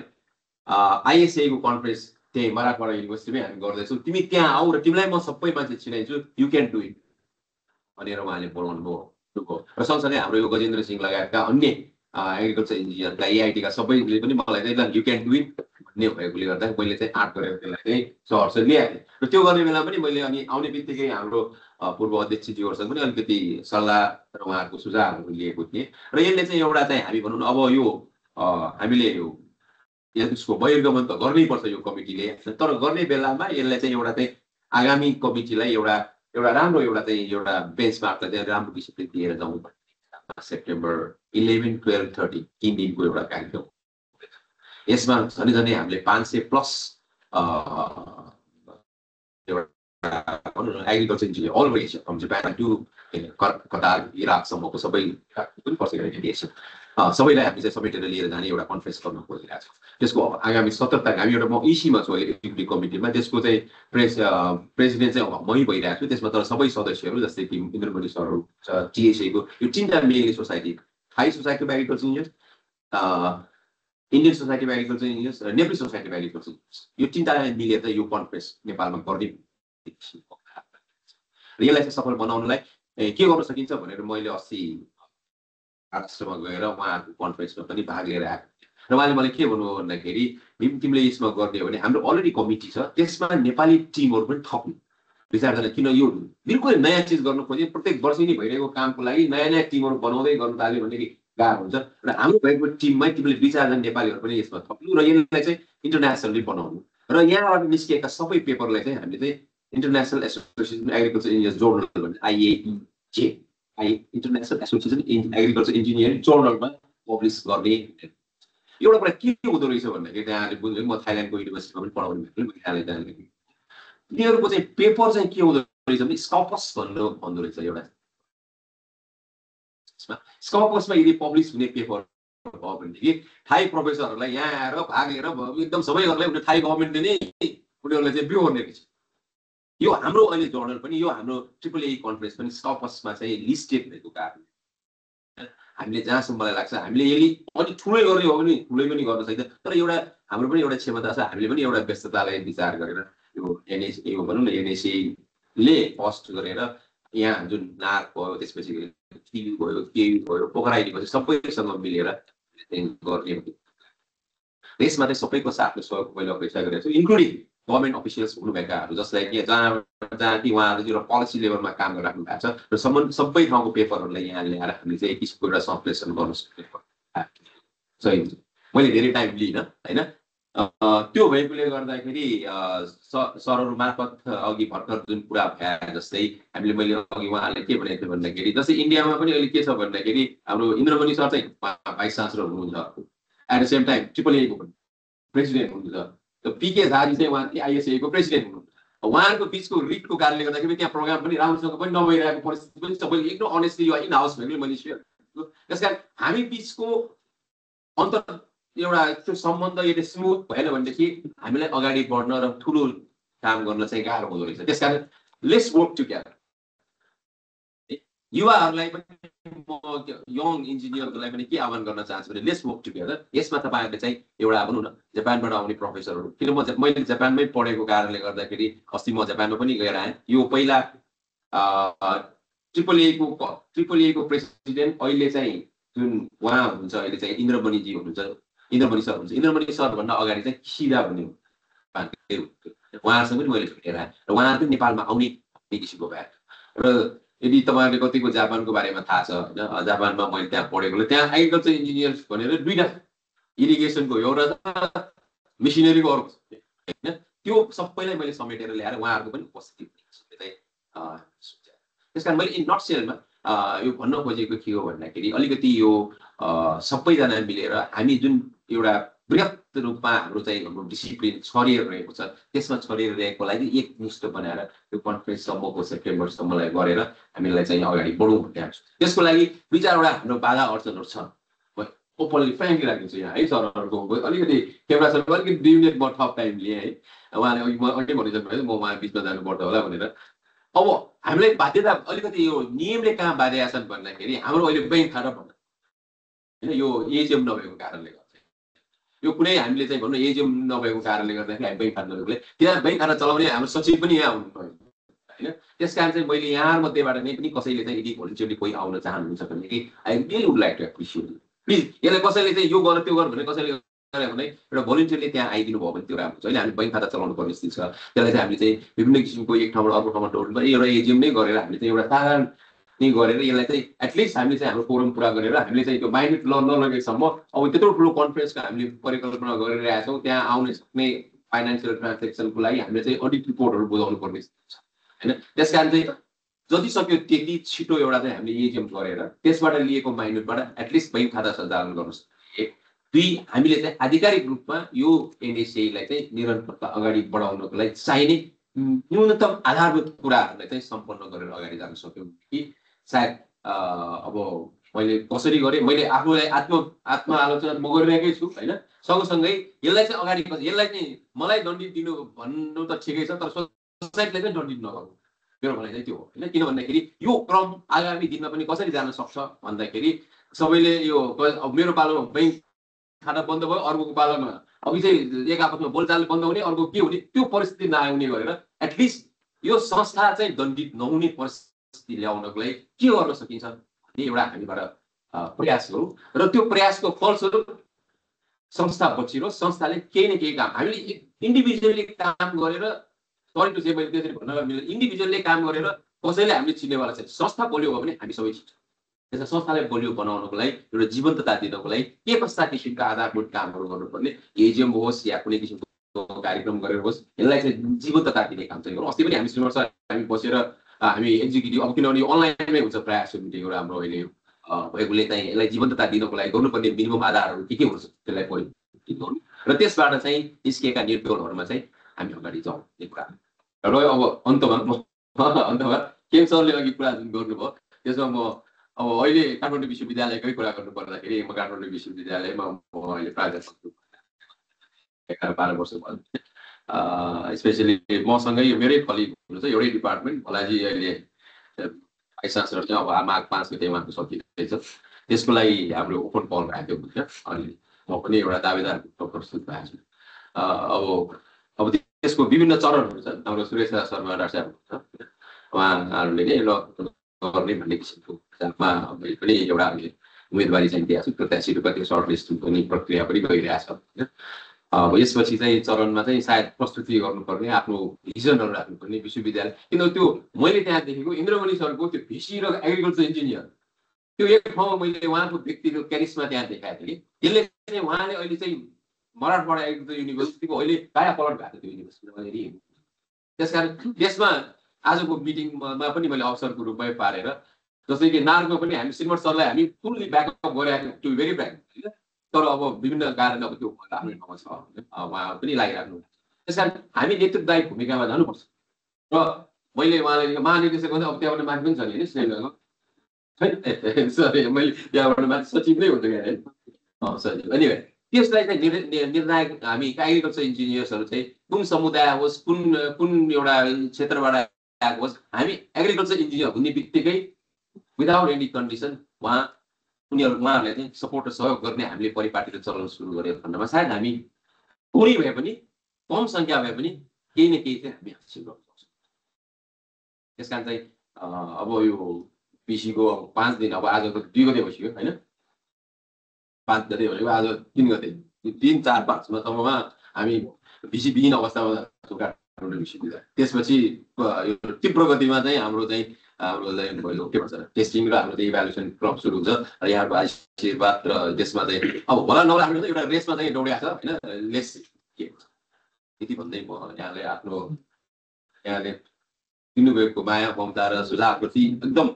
आइएसए को कन्फरेन्स त्यही मराठवाडा युनिभर्सिटीमै हामी गर्दैछौँ, तिमी त्यहाँ आऊ र तिमीलाई म सबै मान्छे चिनाइछु, यु क्यान डु इट भनेर उहाँले बोलाउनु भयो। र सँगसँगै हाम्रो यो गजेन्द्र सिंह लगायतका अन्य एग्रिकल्चर इन्जिनियरका एआइटीका सबैले पनि मलाई चाहिँ ल यु क्यान डु इट भन्ने भएकोले गर्दा मैले चाहिँ आँट गरेर त्यसलाई चाहिँ सहर्ष ल्याएको थिएँ। र त्यो गर्ने बेला पनि मैले अनि आउने बित्तिकै हाम्रो पूर्व अध्यक्षज्यूहरूसँग पनि अलिकति सल्लाह र उहाँहरूको सुझावहरू लिएको थिएँ। र यसले चाहिँ एउटा चाहिँ हामी भनौँ न अब यो हामीले यो यसको बहिर्गमन त गर्नैपर्छ यो कमिटीले, तर गर्ने बेलामा यसलाई चाहिँ एउटा चाहिँ आगामी कमिटीलाई एउटा राम्रो एउटा चाहिँ एउटा बेन्चमार्कलाई चाहिँ राम्रो डिसिप्लिन दिएर जाउँ। सेप्टेम्बर 11, 12, 13 3 दिनको एउटा कार्यक्रम। यसमा झनै हामीले 500+ agriculture engineer all over Asia from Japan to Qatar इराकसम्मको सबै पनि पर्छ सबैलाई हामी चाहिँ समेटेर लिएर जाने एउटा कन्फरेन्स गर्न खोजिरहेको छौँ। त्यसको आगामी 17 तारिक हामी एउटा म इसीमा छु एक्जिक्युटिभ कमिटीमा, त्यसको चाहिँ प्रेसिडेन्ट चाहिँ मै भइरहेको छु। त्यसमा तर सबै सदस्यहरू जस्तै कि इन्द्रमणि सरहरू छ, टिएसए को यो 3टा mainly society, Thai society of agriculture engineers, Indian society of agriculture engineers र Nepali society of agriculture engineers, यो 3टा मिलेर चाहिँ यो कन्फरेन्स नेपालमा गर्ने र यसलाई चाहिँ सफल बनाउनलाई के गर्न सकिन्छ भनेर मैले अस्ति महाराष्ट्रमा गएर उहाँहरूको कन्फरेन्समा पनि भाग लिएर आएको थिएँ। र उहाँले मलाई के भन्नुभयो भन्दाखेरि तिमीले यसमा गर्ने हो भने हाम्रो अलरेडी कमिटी छ, त्यसमा नेपाली टिमहरू पनि थप्नु विचारजना, किन यो बिल्कुल नयाँ चिज गर्नु खोजे प्रत्येक वर्ष नै भइरहेको कामको लागि नयाँ टिमहरू बनाउँदै गर्नु थाल्यो भने गाह्रो हुन्छ। र हाम्रो भएको टिममै तिमीले 2-4 जना नेपालीहरू पनि यसमा थप्नु र यसलाई चाहिँ इन्टरनेसनली बनाउनु र यहाँबाट निस्किएका सबै पेपरलाई चाहिँ हामीले चाहिँ international association agriculture engineers journal भन्छ IAEJ, international association in agriculture engineering जर्नलमा पब्लिस गर्ने एउटा कुरा के हुँदो रहेछ भन्दाखेरि त्यहाँले बुझ्नु म थाइल्यान्डको युनिभर्सिटीमा पनि पढाउने भएको तिनीहरूको चाहिँ पेपर चाहिँ के हुँदो रहेछ भने स्कपस भन्दो रहेछ एउटा स्कपसमा यदि पब्लिस हुने पेपर भयो भनेदेखि थाई प्रोफेसरहरूलाई यहाँ आएर भागेर एकदम सबैहरूलाई उनीहरू थाई गभर्मेन्टले नै उनीहरूलाई चाहिँ बिउ गर्ने रहेछ यो हाम्रो अहिले जर्नल पनि यो हाम्रो AAA कन्फरेन्स पनि स्कपसमा चाहिँ लिस्टेड भएको कारण हामीले जहाँसम्म मलाई लाग्छ हामीले यसले अलिक ठुलै गर्ने हो भने ठुलै पनि गर्न सक्छ तर एउटा हाम्रो पनि एउटा क्षमता छ हामीले पनि एउटा व्यस्ततालाई विचार गरेर यो एनएसए भनौँ न एनएसएले फर्स्ट गरेर यहाँ जुन नाक भयो त्यसपछि टिभी भयो केयु भयो पोखरा युनिभर्सिटी सबैसँग मिलेर गर्ने यसमा चाहिँ सबैको साथले सहयोग मैले अपेक्षा गरेको छु इन्क्लुडिङ गभर्मेन्ट अफिसियल्स हुनुभएकाहरू जसलाई कि जहाँ कि उहाँहरू एउटा पोलिसी लेभलमा काम गरिराख्नु भएको छ र सबै ठाउँको पेपरहरूलाई यहाँ ल्याएर हामीले चाहिँ एक किसिमको एउटा संश्लेषण गर्न सक्ने सही हुन्छ मैले धेरै टाइम लिइनँ होइन त्यो भएकोले गर्दाखेरि सरहरू मार्फत अघि भर्खर जुन कुरा भयो जस्तै हामीले मैले अघि उहाँहरूले के भनेको थियो भन्दाखेरि जस्तै इन्डियामा पनि अहिले के छ भन्दाखेरि हाम्रो इन्द्रमणि सर चाहिँ भाइस चान्सलर हुनुहुन्छ at the same time AAA को प्रेसिडेन्ट हुनुहुन्छ पिके झाजी चाहिँ उहाँ ISA को प्रेसिडेन्ट हुनुहुन्छ उहाँहरूको बिचको रिटको कारणले गर्दाखेरि त्यहाँ प्रोग्राम पनि राम्रोसँग पनि नभइरहेको परिस्थिति पनि सबैले एकदम अनेस्टली इन हाउस भएको मैले सेयर त्यस कारण हामी बिचको अन्तर एउटा त्यो सम्बन्ध यदि स्मुथ भएन भनेदेखि हामीलाई अगाडि बढ्न र ठुलो काम गर्न चाहिँ गाह्रो हुँदो रहेछ त्यसकारण लेट्स वर्क टुगेदर युवाहरूलाई पनि यङ इन्जिनियरहरूलाई पनि के आह्वान गर्न चाहन्छु भने लेट्स वर्क टुगेदर यसमा तपाईँहरूले चाहिँ एउटा भनौँ न जापानबाट आउने प्रोफेसरहरू किन मैले जापानमै पढेको कारणले गर्दाखेरि अस्ति म जापानमा पनि गएर आएँ यो पहिला AAA को प्रेसिडेन्ट अहिले चाहिँ जुन उहाँ हुनुहुन्छ अहिले चाहिँ इन्द्रमणिजी हुनुहुन्छ इन्द्रमणि सर हुन्छ इन्द्रमणि सरभन्दा अगाडि चाहिँ किसिदा भन्ने उहाँहरूसँग पनि मैले भेटेर आएँ र उहाँहरू पनि नेपालमा आउने किसिमको भयो र यदि तपाईँहरूले कतिको जापानको बारेमा थाहा छ होइन जापानमा मैले त्यहाँ पढेकोले त्यहाँ एग्रिकल्चर इन्जिनियर्स भनेर दुईवटा इरिगेसनको एउटा मेसिनरीको अर्को होइन त्यो सबैलाई मैले समेटेर ल्याएर उहाँहरूको पनि उपस्थिति त्यस कारण मैले इन नटसेलमा यो भन्न खोजेको के हो भन्दाखेरि अलिकति यो सबैजना मिलेर हामी जुन एउटा बृहत रूपमा हाम्रो चाहिँ हाम्रो डिसिप्लिन छरिएर रहेको छ त्यसमा छरिएर रहेको लागि एकमुष्ट बनाएर यो कन्फरेन्ससम्मको सेप्टेम्बरसम्मलाई गरेर हामीलाई चाहिँ अगाडि बढौँ भन्ने छु त्यसको लागि दुई चारवटा हाम्रो बाधा अडचनहरू छ ओपनली फ्रेङ्कली राखिदिन्छु यहाँ है सरहरूको अलिकति क्यामेरा सर अलिकति 2 मिनट म थप टाइम लिएँ है उहाँले अघि म अघि भनिसक्नु भयो म उहाँ बिचमा जानुपर्छ होला भनेर अब हामीलाई बाध्यता अलिकति यो नियमले कहाँ बाध्य छन् भन्दाखेरि हाम्रो अहिले ब्याङ्क खाता भन्न होइन यो एजिएम नभएको कारणले गर्दा यो कुनै हामीले चाहिँ भन्नु एजिएम नभएको कारणले गर्दाखेरि हामी ब्याङ्क खाता नभएकोले त्यहाँ ब्याङ्क खाता चलाउने हाम्रो सचिव पनि यहाँ हुनुभयो होइन त्यस कारण चाहिँ मैले यहाँ मध्येबाट नै पनि कसैले चाहिँ यदि भोलिन्टियरली कोही आउन चाहनुहुन्छ भनेदेखि I really would like to appreciate please यसलाई कसैले चाहिँ यो गर त्यो गर भने कसैले गरे भने एउटा भोलिन्टियरले त्यहाँ आइदिनु भयो भने त्यो राम्रो छ अहिले हामी ब्याङ्क खाता चलाउनु पर्ने स्थिति छ त्यसलाई चाहिँ हामीले चाहिँ विभिन्न किसिमको एक ठाउँबाट अर्को ठाउँमा दौड्नु पर्यो एउटा एजिएम नै गरेर हामीले चाहिँ एउटा साधारण नै गरेर यसलाई चाहिँ एटलिस्ट हामीले चाहिँ हाम्रो फोरम पुरा गरेर हामीले चाहिँ त्यो माइन्ड नलगेसम्म अब त्यत्रो ठुलो कन्फरेन्सको हामीले परिकल्पना गरिरहेका छौँ त्यहाँ आउने सक्ने फाइनेन्सियल ट्रान्जेक्सनको लागि हामीले चाहिँ अडिट रिपोर्टहरू बुझाउनु पर्ने छ होइन त्यस कारण चाहिँ जति सक्यो त्यति छिटो एउटा चाहिँ हामीले एजिएम गरेर त्यसबाट लिएको माइन्डबाट एटलिस्ट ब्याङ्क खाता सञ्चालन गर्न सक्ने दुई हामीले चाहिँ आधिकारिक रूपमा यो एनएसएलाई चाहिँ निरन्तरता अगाडि बढाउनको लागि चाहिने न्यूनतम आधारभूत कुराहरूलाई चाहिँ सम्पन्न गरेर अगाडि जान सक्यौँ कि सायद अब मैले कसरी गरेँ मैले आफूलाई आत्मआलोचना म गरिरहेकै छु होइन सँगसँगै यसलाई चाहिँ अगाडि यसलाई चाहिँ मलाई दण्डित दिनु भन्नु त ठिकै छ तर सोसाइटीलाई चाहिँ दण्डित नगर्नु मेरो भनाइ चाहिँ त्यो हो होइन किन भन्दाखेरि यो क्रम आगामी दिनमा पनि कसरी जान सक्छ भन्दाखेरि सबैले यो अब मेरो पालोमा ब्याङ्क खाता बन्द भयो अर्कोको पालोमा अघि चाहिँ एक आपसमा बोलचाल बन्द हुने अर्को के हुने त्यो परिस्थिति नआउने गरेर एटलिस्ट यो संस्था चाहिँ दण्डित नहुने परिस्थिति ल्याउनको लागि के गर्न सकिन्छ भन्ने एउटा हामीबाट प्रयास गरौँ र त्यो प्रयासको फलस्वरूप संस्था बचिरोस् संस्थाले केही न केही काम हामीले इन्डिभिजुअली काम गरेर सरी टु से मैले त्यसरी भन्न मिल्दैन इन्डिभिजुअलले काम गरेर कसैले हामीले चिन्नेवाला छैन संस्था बलियो भयो भने हामी सबै चिन्छ त्यसमा संस्थालाई बलियो बनाउनको लागि एउटा जीवन्तता दिनको लागि के कस्ता किसिमका आधारभूत कामहरू गर्नुपर्ने एजिएम होस् या कुनै किसिमको कार्यक्रम गरेर होस् यसलाई चाहिँ जीवन्तता दिने काम चाहिँ गरौँ अस्ति पनि हामी श्रीनिवास सर हामी बसेर हामी एक्जिक्युटिभ अब किनभने यो अनलाइनमै हुन्छ प्रायः जस्तो मिटिङहरू हाम्रो अहिले भएकोले चाहिँ यसलाई जीवन्तता दिनको लागि गर्नुपर्ने मिनिमम आधारहरू के हुन्छ त्यसलाई परिवर्तन गर्नु र त्यसबाट चाहिँ निस्किएका निर्देशहरूमा चाहिँ हामी अगाडि जाउँ एक कुरा र अब अन्तमा केम सरले अघि कुरा जुन गर्नुभयो त्यसमा म अब अहिले काठमाडौँ विश्वविद्यालयकै कुरा गर्नु पर्दाखेरि म काठमाडौँ विश्वविद्यालयमा म अहिले प्राध्यापक 11-12 वर्ष भयो स्पेसली मसँगै मेरै कलिग हुनुहुन्छ एउटै डिपार्टमेन्ट भोलाजी अहिले भाइस चान्सलर चाहिँ अब माघ 5 गते उहाँको सकिँदैछ त्यसको लागि हाम्रो ओपन कल राखेको हुन्छ अनि म पनि एउटा दावेदार प्रस्तुत भएको छु अब त्यसको विभिन्न चरणहरू छन् हाम्रो सुरेश शर्मा डाक्टर साहब हुनुहुन्छ उहाँहरूले नै ल गर्ने भन्ने किसिमको हिसाबमा मैले पनि एउटा उम्मेदवारी चाहिँ दिएको छु प्रत्याशी रूपमा त्यो सर्टलिस्ट पनि प्रक्रिया पनि गइरहेछ होइन अब यसपछि चाहिँ चरणमा चाहिँ सायद प्रस्तुति गर्नुपर्ने आफ्नो भिजनहरू राख्नुपर्ने विश्वविद्यालय किनभने त्यो मैले त्यहाँ देखेको इन्द्रमणि सरको त्यो भिसी र एग्रिकल्चर इन्जिनियर त्यो एक ठाउँमा मैले उहाँको व्यक्तिगत क्यारिसमा त्यहाँ देखाएको थिएँ कि त्यसले चाहिँ उहाँले अहिले चाहिँ मराठवाडा एग्रिकल्चर युनिभर्सिटीको अहिले काया पलट भएको थियो त्यो युनिभर्सिटीमा त्यसकारण त्यसमा आजको मिटिङमा पनि मैले अवसरको रूपमै पारेर जस्तै कि नार्गमा पनि हामी श्रीमठ सरलाई हामी फुल्ली ब्याकअप गरिरहेको टु भेरी ब्याक तर अब विभिन्न कारण अब त्यो आफ्नो ठाउँमा छ उहाँ पनि लागिराख्नु त्यस कारण हामी नेतृत्वदायी भूमिकामा जानुपर्छ र मैले उहाँलाई महानिर्देशक भन्दा अब त्यहाँबाट माथि पनि छ नि स्नेहको छैन सरी मैले त्यहाँबाट माथि सचिव नै हुन्छ क्या सचिव अनि त्यसलाई चाहिँ निर्णायक हामी एग्रिकल्चर इन्जिनियर्सहरू चाहिँ कुन समुदाय होस् कुन एउटा क्षेत्रबाट आएको होस् हामी एग्रिकल्चर इन्जिनियर हुने बित्तिकै विदाउट एनी कन्डिसन उहाँहरूले चाहिँ सपोर्ट र सहयोग गर्ने हामीले परिपाटी र चलाउन सुरु गरेको खण्डमा सायद हामी थोरै भए पनि कम सङ्ख्या भए पनि केही न केही चाहिँ हामी हासिल गर्न सक्छौँ त्यस कारण चाहिँ अब यो पिसीको 5 दिन अब आज त 2 गते भइसक्यो होइन 5 गते भनेको आज 3 गते 3, 4, 5 सम्ममा हामी भिसीविहीन अवस्थामा काठमाडौँ विश्वविद्यालय त्यसपछि यो तीव्र गतिमा चाहिँ हाम्रो पहिलो के भन्छ टेस्टिङ र हाम्रो चाहिँ इभ्यालुएसन क्रम सुरु हुन्छ र यहाँको आशीर्वाद र त्यसमा चाहिँ अब होला नराम्रो एउटा रेसमा चाहिँ दौडिएको छ होइन लेस के हुन्छ यति भन्दै म यहाँले आफ्नो यहाँले दिनुभएको माया ममता र सुझावप्रति एकदम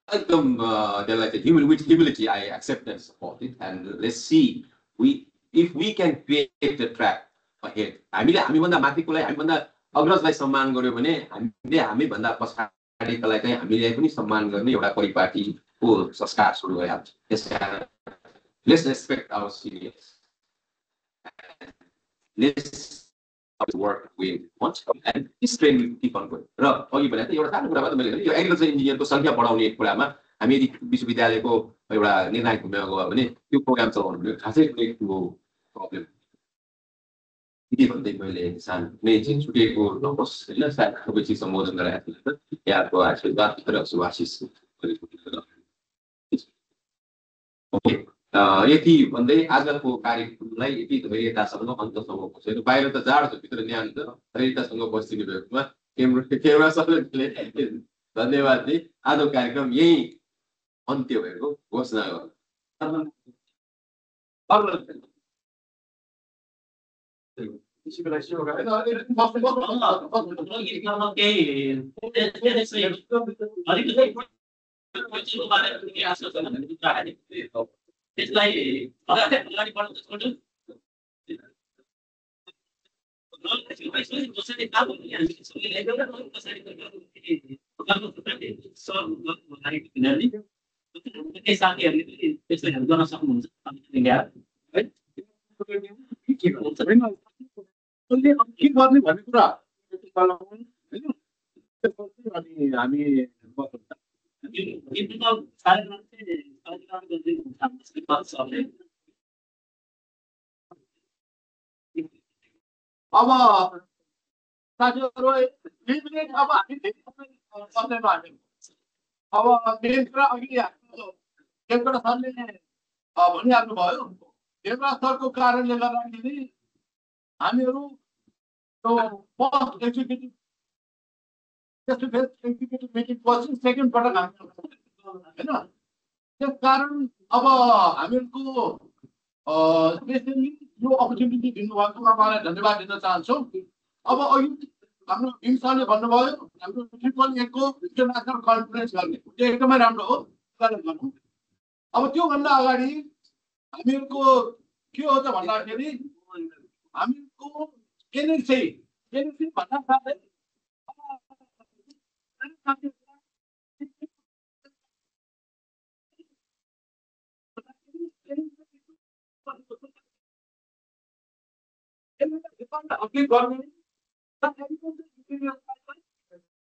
त्यसलाई चाहिँ with humility I accept and support it and let's see if we can create a track ahead हामीभन्दा माथिकोलाई हामीभन्दा अग्रजलाई सम्मान गर्यो भने हामीभन्दा पछाडिकोलाई चाहिँ हामीले पनि सम्मान गर्ने एउटा परिपाटीको संस्कार सुरु गरिहाल्छ त्यसकारण let's respect our seniors let's work we want and this trend will keep on going र अघि भने एउटा सानो कुरा भयो मैले यो एग्रिकल्चर इन्जिनियरको संख्या बढाउने कुरामा हामी यदि विश्वविद्यालयको एउटा निर्णायक भूमिका गयो भने त्यो प्रोग्राम चलाउनु भने खासै कुनै प्रब्लम यदि भन्दै मैले सानो कुनै चाहिँ छुटेको नहोस् होइन सायद सबैची सम्बोधन गराएको थिएँ यहाँको आशीर्वाद र शुभाशिष यति भन्दै आजको कार्यक्रमलाई यति धैर्यतासँग अन्तसम्म बसेर बाहिर त जाडो छ भित्र न्यानो छ धैर्यतासँग बसिदिनु भएकोमा क्यामेरा सबैले धन्यवाद दिए आजको कार्यक्रम यही अन्त्य भएको घोषणा गर्नु त्यसलाई अगाडि बढाउन छोड्नु साथीहरूले त्यसलाई हेल्प गर्न सक्नुहुन्छ के गर्ने भन्ने कुरा अनि हामी अब साथीहरु अब हामी अब मेन कुरा अघि देवकोटा सरले भनिहाल्नु भयो देवकोटा सरको कारणले गर्दाखेरि हामीहरू फर्स्ट एक्जिक्युटिभ मिटिङ पछि सेकेन्ड पटक हामी होइन त्यस कारण अब हामीहरूको स्पेसली यो अपर्च्युनिटी दिनुभएकोमा मलाई धन्यवाद दिन चाहन्छु अब अघि हाम्रो भीम सरले भन्नुभयो हाम्रो 888 को इन्टरनेसनल कन्फरेन्स गर्ने त्यो एकदमै राम्रो हो गरौँ। अब त्योभन्दा अगाडि हामीहरूको के हो त भन्दाखेरि हामीहरूको एनएससी भन्दा साथै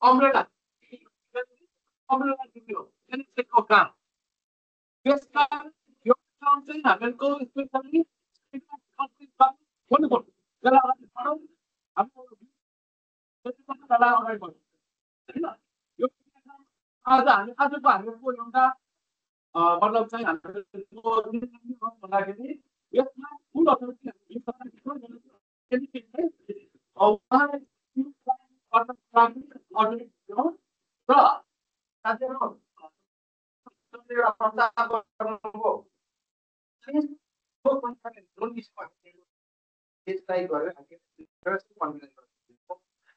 अम्ब्रेला एनएससीको काम त्यसका यो काम चाहिँ हामीहरूको स्पेसली आज आजको हामीहरूको एउटा मतलब चाहिँ हामीहरूको भन्दाखेरि यसमा फुल अथोरिटी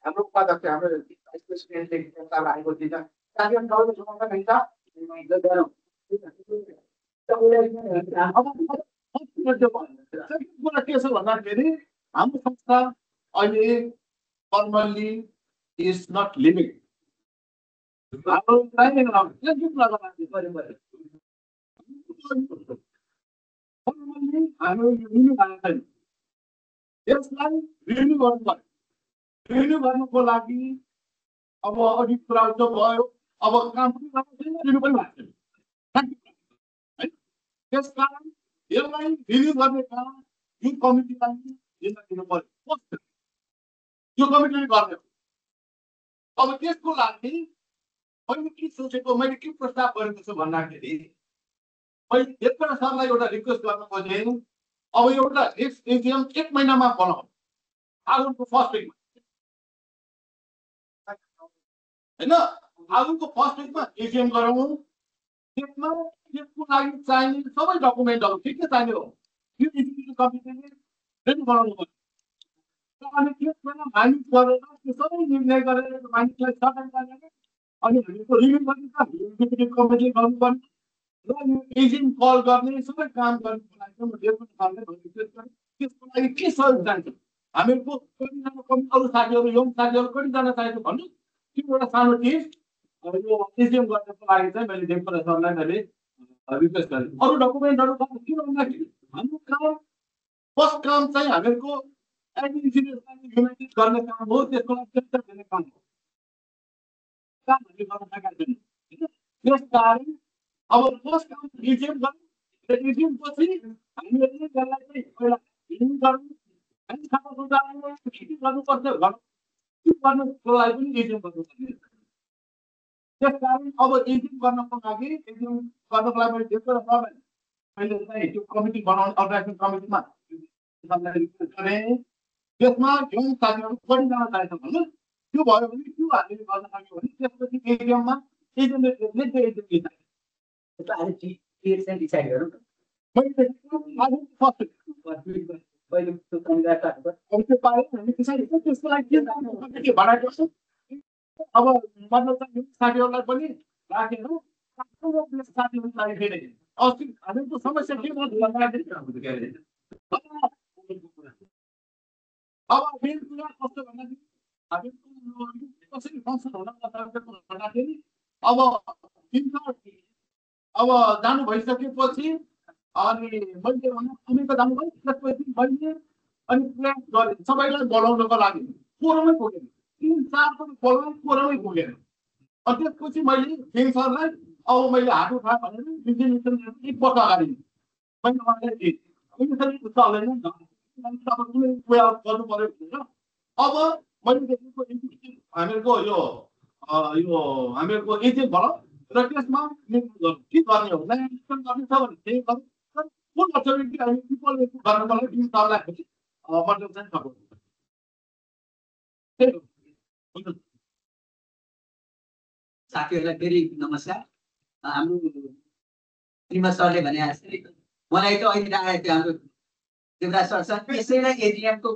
हाम्रो उपाध्यक्ष हाम्रो भाइस प्रेसिडेन्टले आएको दिन के छ भन्दाखेरि हाम्रो संस्था अहिले फर्मल्ली इज नट लिभिङ यसलाई रिन्यू गर्नु पर्यो। रिन्यू गर्नुको लागि अब अघि कुरा भयो अब काम पनि रिन्यू पनि भएको छैन है। त्यस कारण यसलाई रिन्यू गर्ने काम यो कमिटीलाई जिम्मा दिनु पर्यो। यो कमिटीले गर्ने अब त्यसको लागि मैले के सोचेको मैले के प्रस्ताव गरेको छु भन्दाखेरि मैले एकपल्ट सरलाई एउटा रिक्वेस्ट गर्न खोजेँ। अब एउटा नेक्स्ट एजिएम 1 महिनामा बनाऊ आगोको फर्स्ट विकमा हैन आगोको फर्स्ट विकमा एजिएम गरौँ। त्यसमा त्यसको लागि चाहिने सबै डकुमेन्टहरू के चाहिने हो यो एजुकेसन कमिटीले रेडी बनाउनु पर्यो। अनि त्यसमा मानिस गरेर त्यो सबै निर्णय गरेर मानिसलाई सटन गरेर अनि हामीको रिभ्यू गर्ने काम एजुकेसन कमिटीले गर्नुपर्ने र यो एजिएम कल गर्ने सबै काम गर्नुको लागि त्यसको लागि के सहयोग चाहिन्छ हामीहरूको कतिजना अरू साथीहरू यङ साथीहरू कतिजना चाहिन्छ भन्नु त्यो एउटा सानो चिज यो एजिएम गर्नको लागि चाहिँ मैले देवकोटा सरलाई मैले रिक्वेस्ट गरेँ। अरू डकुमेन्टहरू के भन्दाखेरि हाम्रो काम फर्स्ट काम चाहिँ हामीहरूको एग्रिकल्चरलाई युनाइटेड गर्ने काम हो। त्यसको लागि सेक्टर दिने काम हो काम हामीले गर्न सकेका छैनौँ। त्यस कारण अब फर्स्ट काम एजिएम गर्नु एजिएम पछि हामीले त्यसलाई चाहिँ पहिला रिन्यू गर्नु अनि खाना सुधार्नु के गर्नुपर्छ गर्नुको लागि पनि एजिएम गर्नुपर्छ। त्यस कारण अब एजिएम गर्नको लागि एजिएम गर्नको लागि मैले देवकोटा सरलाई मैले चाहिँ त्यो कमिटी बनाउने अर्गनाइजेसन कमिटीमा रिक्वेस्ट गरेँ। त्यसमा यङ साथीहरू कतिजना चाहिन्छ भन्नु त्यो भयो भने त्यो हामीले गर्न सक्यो भने त्यसपछि एजिएममा एजिएमले डिसाइड गरौँ त्यसको लागि के भनाइ गर्छौँ अब मतलब चाहिँ साथीहरूलाई पनि राखेर साथीहरूलाई फेरि अस्ति हामीहरूको समस्या के भन्दाखेरि अब मेन कुरा कस्तो भन्दाखेरि हामीहरूको कसरी फङ्सन हुन भन्दाखेरि अब अब जानु भइसकेपछि अनि मैले अमेरिका जानुभयो त्यसपछि मैले अनि प्लान गरेँ सबैलाई बोलाउनको लागि कोरमै पुगेन 3-4 पनि बोलाउँ कोरमै पुगेन। अनि त्यसपछि मैले सिंह सरलाई अब मैले हात उठाएँ भनेर एक वर्ष अगाडि मैले उहाँलाई चलेन कुनै उयो गर्नु पर्यो भनेर अब मैले देखेको हामीहरूको यो हामीहरूको एजिएम भयो र त्यसमा के गर्ने हो गर्ने छ भने त्यही गर्नु कुन अथोरिटी हामी पिपलले गर्नको लागि टिम सरलाई मतलब चाहिँ सपोर्ट साथीहरूलाई फेरि नमस्कार। हाम्रो श्रीमती सरले भने जस्तै मलाई त अहिले आएको थियो हाम्रो देवराज सर त्यसैलाई एजिएमको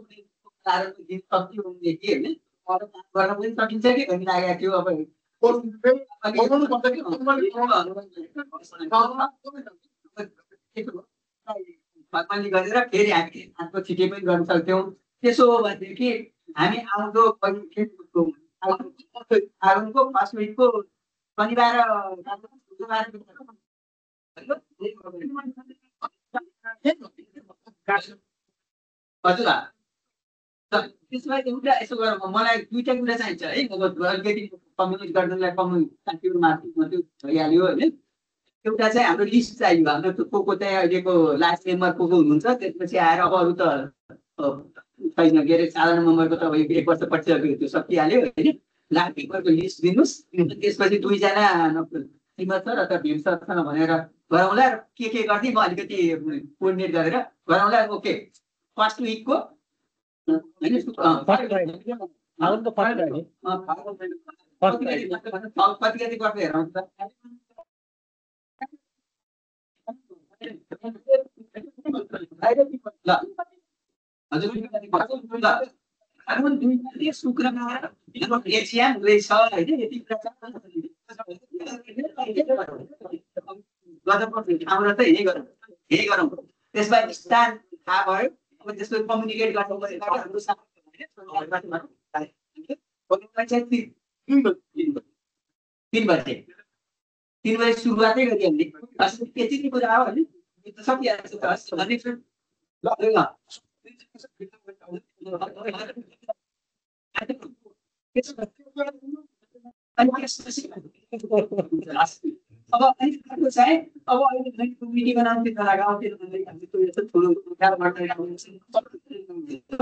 कारण दिन सक्यो भनेदेखि होइन अरू काम गर्न पनि सकिन्छ कि भन्ने लागेको थियो। अब फर्माली गरेर फेरि हामी अर्को छिटै पनि गर्न सक्थ्यौँ। त्यसो हो भनेदेखि हामी आउँदो फागुनको फर्स्ट विकको शनिबार हजुर त्यसमा एउटा यसो गरौँ, मलाई दुईवटा कुरा चाहिन्छ है। अब अलिकति कम्युनिकेट गर्नलाई साथीहरू माथि भइहाल्यो होइन। एउटा चाहिँ हाम्रो लिस्ट चाहियो, हाम्रो को को चाहिँ अहिलेको लास्ट मेम्बर को हुनुहुन्छ, त्यसपछि आएर अब अरू त छैन के अरे साधारण मेम्बरको त अब 1 वर्ष पछिसक्यो, त्यो सकिहाल्यो होइन। लास्ट मेम्बरको लिस्ट दिनुहोस्, त्यसपछि दुईजना श्रीमत सर अथवा भीम सरसँग भनेर गरौँला र के गर्दै म अलिकति कोअर्डिनेट गरेर गरौँला। ओके, फर्स्ट विकको कति कति गर्दै हेरौँ त। हजुर शुक्रबार एसियाम रहेछ होइन, यति कुरा ठाउँमा त यही गरौँ। त्यसमा स्थान थाहा भयो, अब त्यसको कम्युनिकेट गर्नु पऱ्यो हाम्रो साथी 3 बजे सुरुवातै गरिहाल्ने। त्यति कुरा हो होइन, सकिहाल्छ त। अब अर्को चाहिँ अब अहिले मिटिङ बनाउने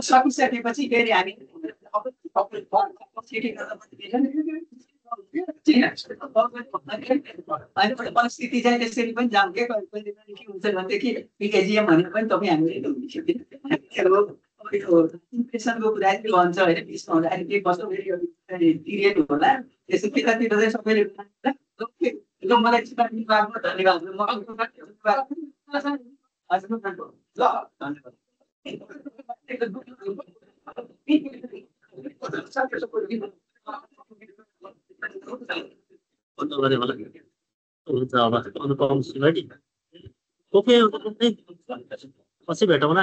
सकिसकेपछि फेरि हामी परिस्थिति चाहिँ त्यसरी पनि जाउँ के हुन्छ भनेदेखि एजिएम भनेर पनि तपाईँ हामीले इम्प्रेसनको कुरा भन्छ होइन, बिचमा हुँदाखेरि के कस्तो पिरियड होला, त्यसो त्यतातिर चाहिँ सबैले मलाई धन्यवाद। हुन्छ अब अनुपम है। ओके, पछि भेटौँ न।